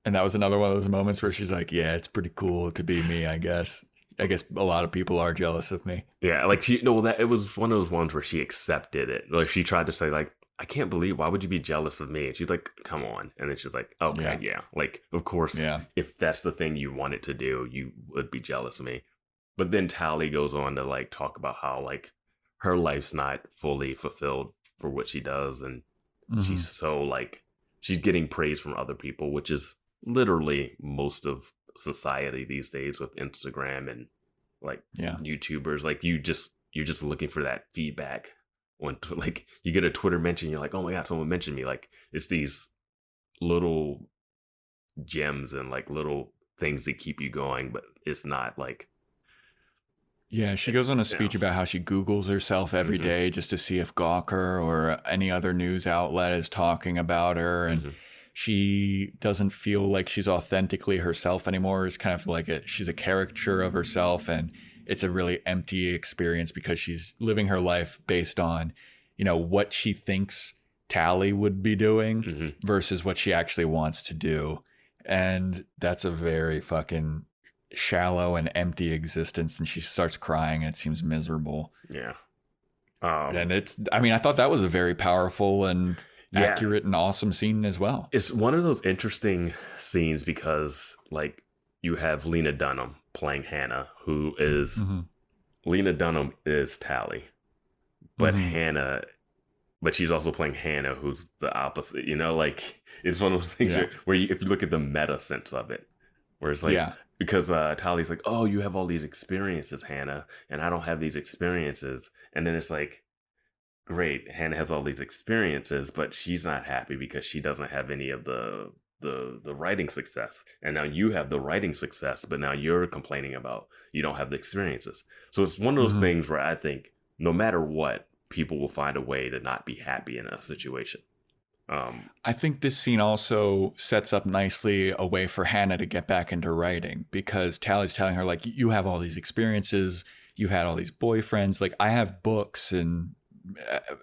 [SPEAKER 3] And that was another one of those moments where she's like, yeah, it's pretty cool to be me, I guess. I guess a lot of people are jealous of me.
[SPEAKER 4] Yeah. Like it was one of those ones where she accepted it. Like she tried to say like, I can't believe, why would you be jealous of me? And she's like, come on. And then she's like, okay, yeah. Like, of course, if that's the thing you wanted to do, you would be jealous of me. But then Tally goes on to like talk about how like her life's not fully fulfilled for what she does. And she's so like, she's getting praise from other people, which is literally most of society these days with Instagram and like YouTubers. Like you're just looking for that feedback. When like you get a Twitter mention, you're like, oh my God, someone mentioned me. Like it's these little gems and like little things that keep you going, but it's not like.
[SPEAKER 3] Yeah, she goes on a speech about how she Googles herself every day just to see if Gawker or any other news outlet is talking about her. And she doesn't feel like she's authentically herself anymore. It's kind of like she's a caricature of herself. And it's a really empty experience because she's living her life based on, what she thinks Tally would be doing versus what she actually wants to do. And that's a very fucking shallow and empty existence. And she starts crying and it seems miserable.
[SPEAKER 4] Yeah.
[SPEAKER 3] And I thought that was a very powerful and accurate and awesome scene as well.
[SPEAKER 4] It's one of those interesting scenes because like you have Lena Dunham playing Hannah, who is Lena Dunham is Tally, but but she's also playing Hannah, who's the opposite. Like it's one of those things where if you look at the meta sense of it, where it's like because Tally's like, oh, you have all these experiences, Hannah, and I don't have these experiences, and then it's like, great, Hannah has all these experiences, but she's not happy because she doesn't have any of the writing success. And now you have the writing success, but now you're complaining about you don't have the experiences. So it's one of those things where I think no matter what, people will find a way to not be happy in a situation.
[SPEAKER 3] I think this scene also sets up nicely a way for Hannah to get back into writing, because Tally's telling her like, you have all these experiences, you've had all these boyfriends, like I have books and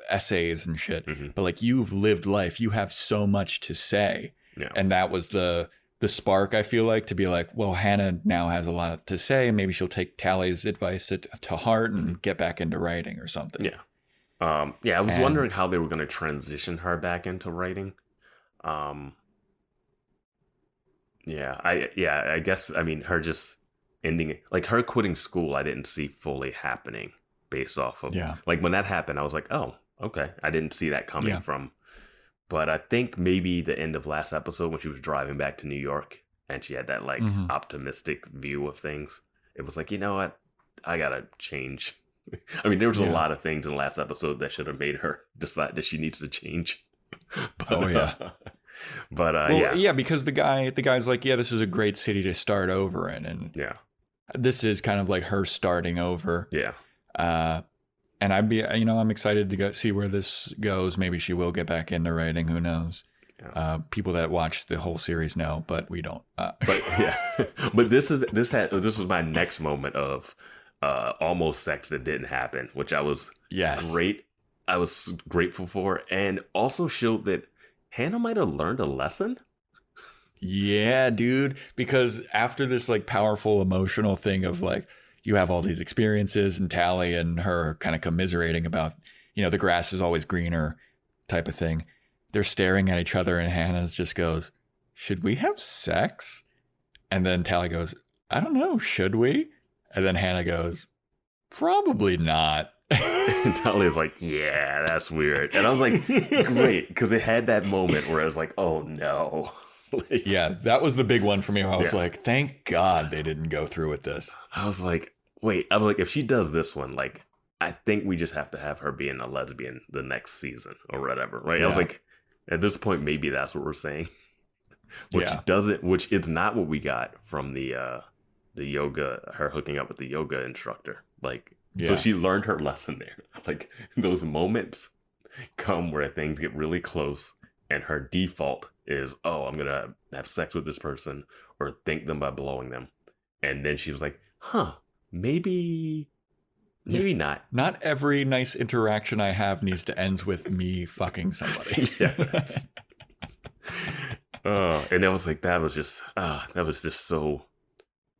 [SPEAKER 3] essays and shit, but like you've lived life, you have so much to say. And that was the spark, I feel like, to be like, well, Hannah now has a lot to say. Maybe she'll take Tally's advice to heart and get back into writing or something.
[SPEAKER 4] I was wondering how they were going to transition her back into writing. Yeah, I guess, I mean, her just ending, like her quitting school, I didn't see fully happening based off of, like when that happened, I was like, oh, okay. I didn't see that coming from, but I think maybe the end of last episode when she was driving back to New York and she had that like optimistic view of things, it was like, you know what? I gotta change. I mean, there was a lot of things in the last episode that should have made her decide that she needs to change. But,
[SPEAKER 3] because the guy's like, yeah, this is a great city to start over in, and this is kind of like her starting over. And I'm excited to see where this goes. Maybe she will get back into writing. Who knows? People that watch the whole series know, but we don't.
[SPEAKER 4] But this was my next moment of almost sex that didn't happen, which I was great. I was grateful for, and also showed that Hannah might have learned a lesson.
[SPEAKER 3] Yeah, dude. Because after this like powerful emotional thing of like, you have all these experiences and Tally and her kind of commiserating about, the grass is always greener type of thing. They're staring at each other and Hannah just goes, should we have sex? And then Tally goes, I don't know, should we? And then Hannah goes, probably not.
[SPEAKER 4] And Tally's like, yeah, that's weird. And I was like, great, because it had that moment where I was like, oh no.
[SPEAKER 3] That was the big one for me. Where I was like, thank God they didn't go through with this.
[SPEAKER 4] I was like, if she does this one, like, I think we just have to have her being a lesbian the next season or whatever, right? I was like, at this point, maybe that's what we're saying. Which is not what we got from the yoga, her hooking up with the yoga instructor. Like, so she learned her lesson there. Like, those moments come where things get really close and her default is, oh, I'm going to have sex with this person or thank them by blowing them. And then she was like, maybe not. Not
[SPEAKER 3] every nice interaction I have needs to end with me fucking somebody.
[SPEAKER 4] And I was like, that was just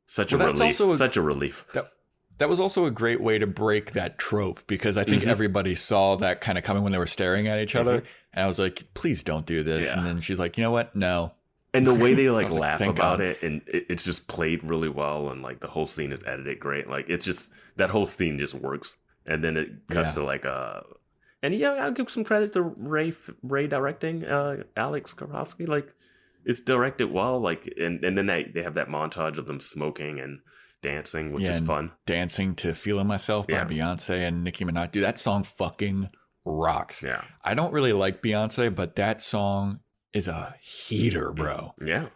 [SPEAKER 4] such a relief. Such a relief.
[SPEAKER 3] That was also a great way to break that trope, because I think everybody saw that kind of coming when they were staring at each other. And I was like, please don't do this. And then she's like, you know what? No.
[SPEAKER 4] And the way they like laugh about it, and it's just played really well. And like the whole scene is edited great. Like it's just, that whole scene just works. And then it cuts to like, and I'll give some credit to Ray directing, Alex Karofsky. Like it's directed well. Like, and then they have that montage of them smoking and dancing, which is fun.
[SPEAKER 3] Dancing to Feeling Myself by Beyonce and Nicki Minaj. Dude, that song fucking rocks. I don't really like Beyonce, but that song is a heater, bro.
[SPEAKER 4] Yeah.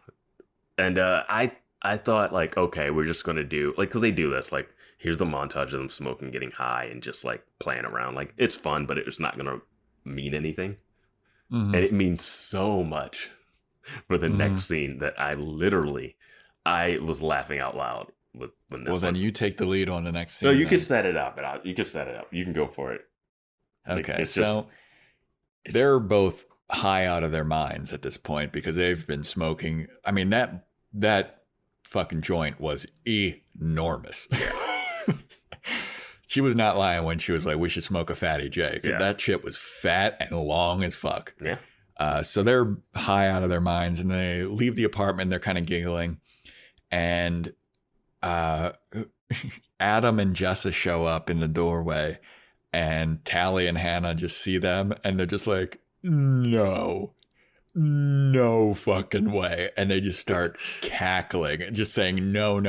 [SPEAKER 4] And I thought like, okay, we're just going to do, like, because they do this, like, here's the montage of them smoking, getting high and just like playing around. Like, it's fun, but it's not going to mean anything. And it means so much for the next scene that I was laughing out loud.
[SPEAKER 3] Then you take the lead on the next scene.
[SPEAKER 4] No, you can set it up. You can set it up. You can go for it.
[SPEAKER 3] Okay, they're both high out of their minds at this point because they've been smoking. I mean, that fucking joint was enormous. She was not lying when she was like, we should smoke a Fatty J. That shit was fat and long as fuck. So they're high out of their minds and they leave the apartment. They're kind of giggling. And Adam and Jessa show up in the doorway, and Tally and Hannah just see them, and they're just like, no fucking way. And they just start cackling and just saying, no. And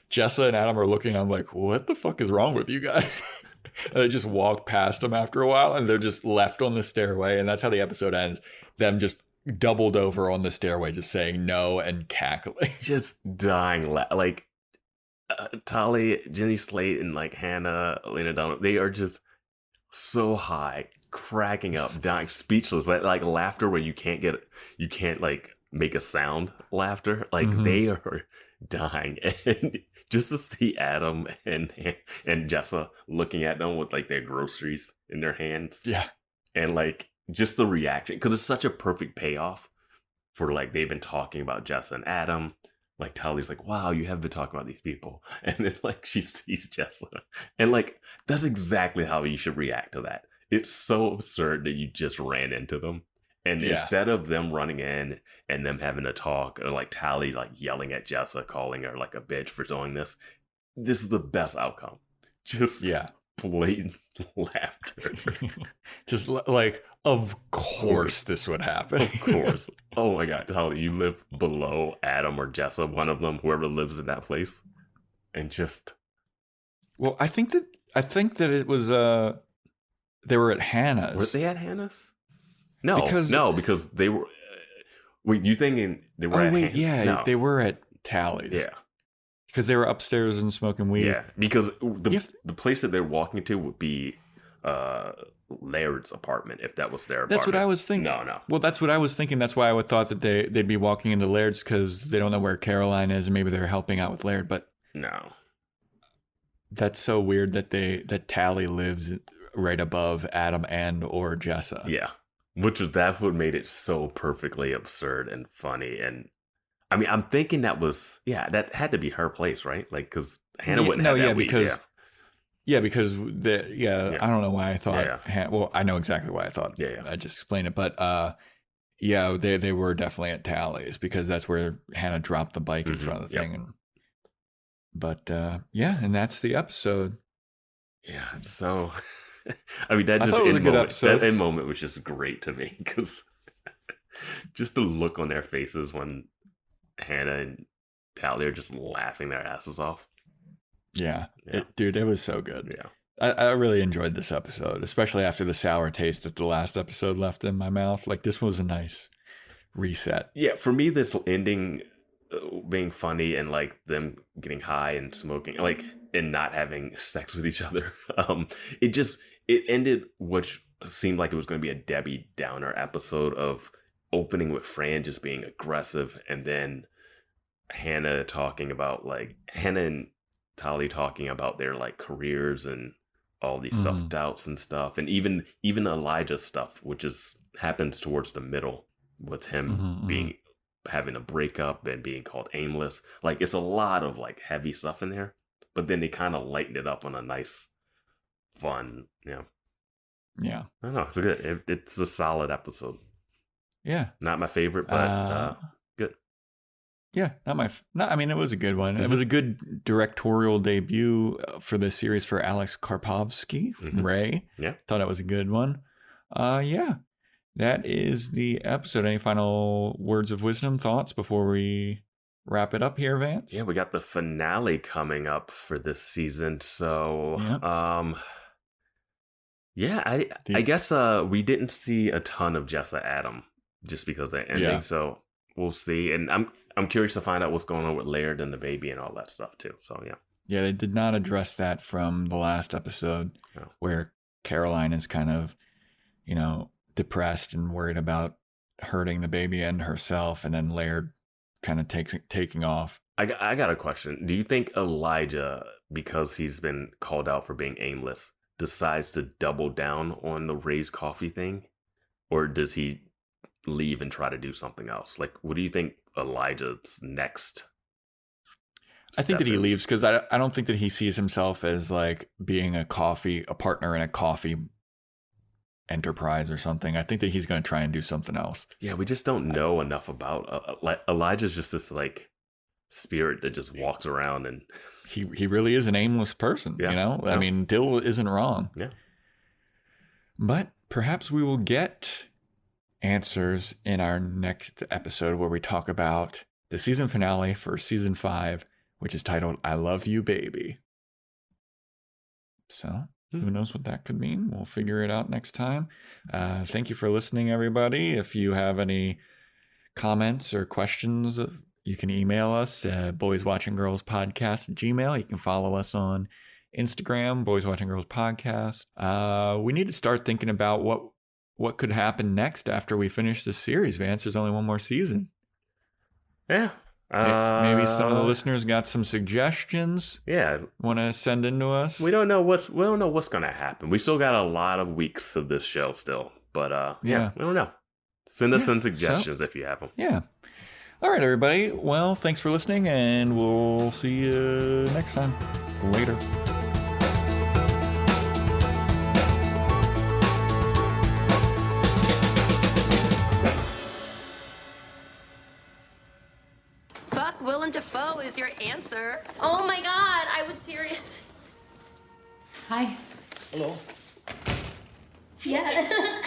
[SPEAKER 3] Jessa and Adam are looking, I'm like, what the fuck is wrong with you guys? And they just walk past them after a while, and they're just left on the stairway. And that's how the episode ends. Them just doubled over on the stairway, just saying no and cackling.
[SPEAKER 4] Just dying. Like, Tali, Jenny Slate, and like Hannah, Elena Donald, they are just so high, cracking up, dying, speechless. Like laughter where you can't like make a sound laughter. Like they are dying. And just to see Adam and Jessa looking at them with like their groceries in their hands. And like, just the reaction, because it's such a perfect payoff for like they've been talking about Jessa and Adam. Like Tali's like, wow, you have been talking about these people. And then like she sees Jessa. And like, that's exactly how you should react to that. It's so absurd that you just ran into them. And instead of them running in and them having to talk, or like Tally like yelling at Jessa, calling her like a bitch for doing this is the best outcome. Just blatant laughter.
[SPEAKER 3] Just like, of course this would happen.
[SPEAKER 4] Of course. Oh my God, Tally, you live below Adam or Jessa, one of them, whoever lives in that place, and just.
[SPEAKER 3] Well, I think that it was they were at Hannah's.
[SPEAKER 4] Were they at Hannah's? No, because they were. Wait, you thinking they were?
[SPEAKER 3] They were at Tally's.
[SPEAKER 4] Yeah,
[SPEAKER 3] because they were upstairs and smoking weed.
[SPEAKER 4] Yeah, because the place that they're walking to would be Laird's apartment, if that was their apartment.
[SPEAKER 3] That's what I was thinking.
[SPEAKER 4] No.
[SPEAKER 3] Well, that's what I was thinking. That's why I would thought that they'd be walking into Laird's because they don't know where Caroline is, and maybe they're helping out with Laird. But
[SPEAKER 4] no,
[SPEAKER 3] that's so weird that Tally lives right above Adam and or Jessa.
[SPEAKER 4] Yeah. That's what made it so perfectly absurd and funny. And I mean, I'm thinking that had to be her place, right? Like, because Hannah wouldn't have that weed.
[SPEAKER 3] Because I don't know why I thought. Well, I know exactly why I thought.
[SPEAKER 4] Yeah.
[SPEAKER 3] I just explained it, but they were definitely at Tally's because that's where Hannah dropped the bike in front of the thing. And that's the episode.
[SPEAKER 4] Yeah, so. I mean, that
[SPEAKER 3] I
[SPEAKER 4] just
[SPEAKER 3] thought it was a good episode.
[SPEAKER 4] That moment was just great to me because just the look on their faces when Hannah and Tally are just laughing their asses off.
[SPEAKER 3] Yeah. It was so good.
[SPEAKER 4] Yeah,
[SPEAKER 3] I really enjoyed this episode, especially after the sour taste that the last episode left in my mouth. Like, this was a nice reset.
[SPEAKER 4] Yeah, for me, this ending being funny and like them getting high and smoking, like, and not having sex with each other, it ended which seemed like it was going to be a Debbie Downer episode of opening with Fran just being aggressive, and then Hannah and Tally talking about their like careers and all these self-doubts and stuff, and even Elijah's stuff, which happens towards the middle with him having a breakup and being called aimless. Like, it's a lot of like heavy stuff in there, but then they kind of lightened it up on a nice, fun,
[SPEAKER 3] Yeah.
[SPEAKER 4] I don't know. It's good. It's a solid episode.
[SPEAKER 3] Yeah.
[SPEAKER 4] Not my favorite, but good.
[SPEAKER 3] Yeah. I mean, it was a good one. It was a good directorial debut for this series for Alex Karpovsky, Ray.
[SPEAKER 4] Yeah.
[SPEAKER 3] Thought it was a good one. Yeah. That is the episode. Any final words of wisdom, thoughts before we wrap it up here, Vance?
[SPEAKER 4] Yeah, we got the finale coming up for this season. So, I guess we didn't see a ton of Jessa Adam just because of the ending.
[SPEAKER 3] Yeah.
[SPEAKER 4] So we'll see. And I'm curious to find out what's going on with Laird and the baby and all that stuff too. So yeah.
[SPEAKER 3] Yeah, they did not address that from the last episode where Caroline is kind of, depressed and worried about hurting the baby and herself, and then Laird kind of taking off.
[SPEAKER 4] I got a question. Do you think Elijah, because he's been called out for being aimless, decides to double down on the raised coffee thing? Or does he leave and try to do something else? Like, what do you think Elijah's next
[SPEAKER 3] I think that he
[SPEAKER 4] is?
[SPEAKER 3] leaves because I don't think that he sees himself as like being a partner in a coffee enterprise or something. I think that he's going to try and do something else.
[SPEAKER 4] Yeah, we just don't know enough about Elijah's just this like spirit that just walks around, and
[SPEAKER 3] he really is an aimless person. I mean, Dill isn't wrong.
[SPEAKER 4] Yeah,
[SPEAKER 3] but perhaps we will get answers in our next episode where we talk about the season finale for season 5, which is titled "I Love You, Baby." So who knows what that could mean? We'll figure it out next time. Thank you for listening, everybody. If you have any comments or questions, you can email us at BoysWatchingGirlsPodcast@gmail.com. You can follow us on Instagram, BoysWatchingGirlsPodcast. We need to start thinking about what could happen next after we finish this series, Vance. There's only one more season.
[SPEAKER 4] Yeah.
[SPEAKER 3] Maybe some of the listeners got some suggestions.
[SPEAKER 4] Yeah,
[SPEAKER 3] want to send in to us.
[SPEAKER 4] We don't know what's gonna happen. We still got a lot of weeks of this show still, but we don't know. Send us some suggestions if you have them.
[SPEAKER 3] Yeah. All right, everybody. Well, thanks for listening, and we'll see you next time. Later.
[SPEAKER 5] sir. Oh my God, I would seriously.
[SPEAKER 6] Hi.
[SPEAKER 2] Hello.
[SPEAKER 5] Yeah.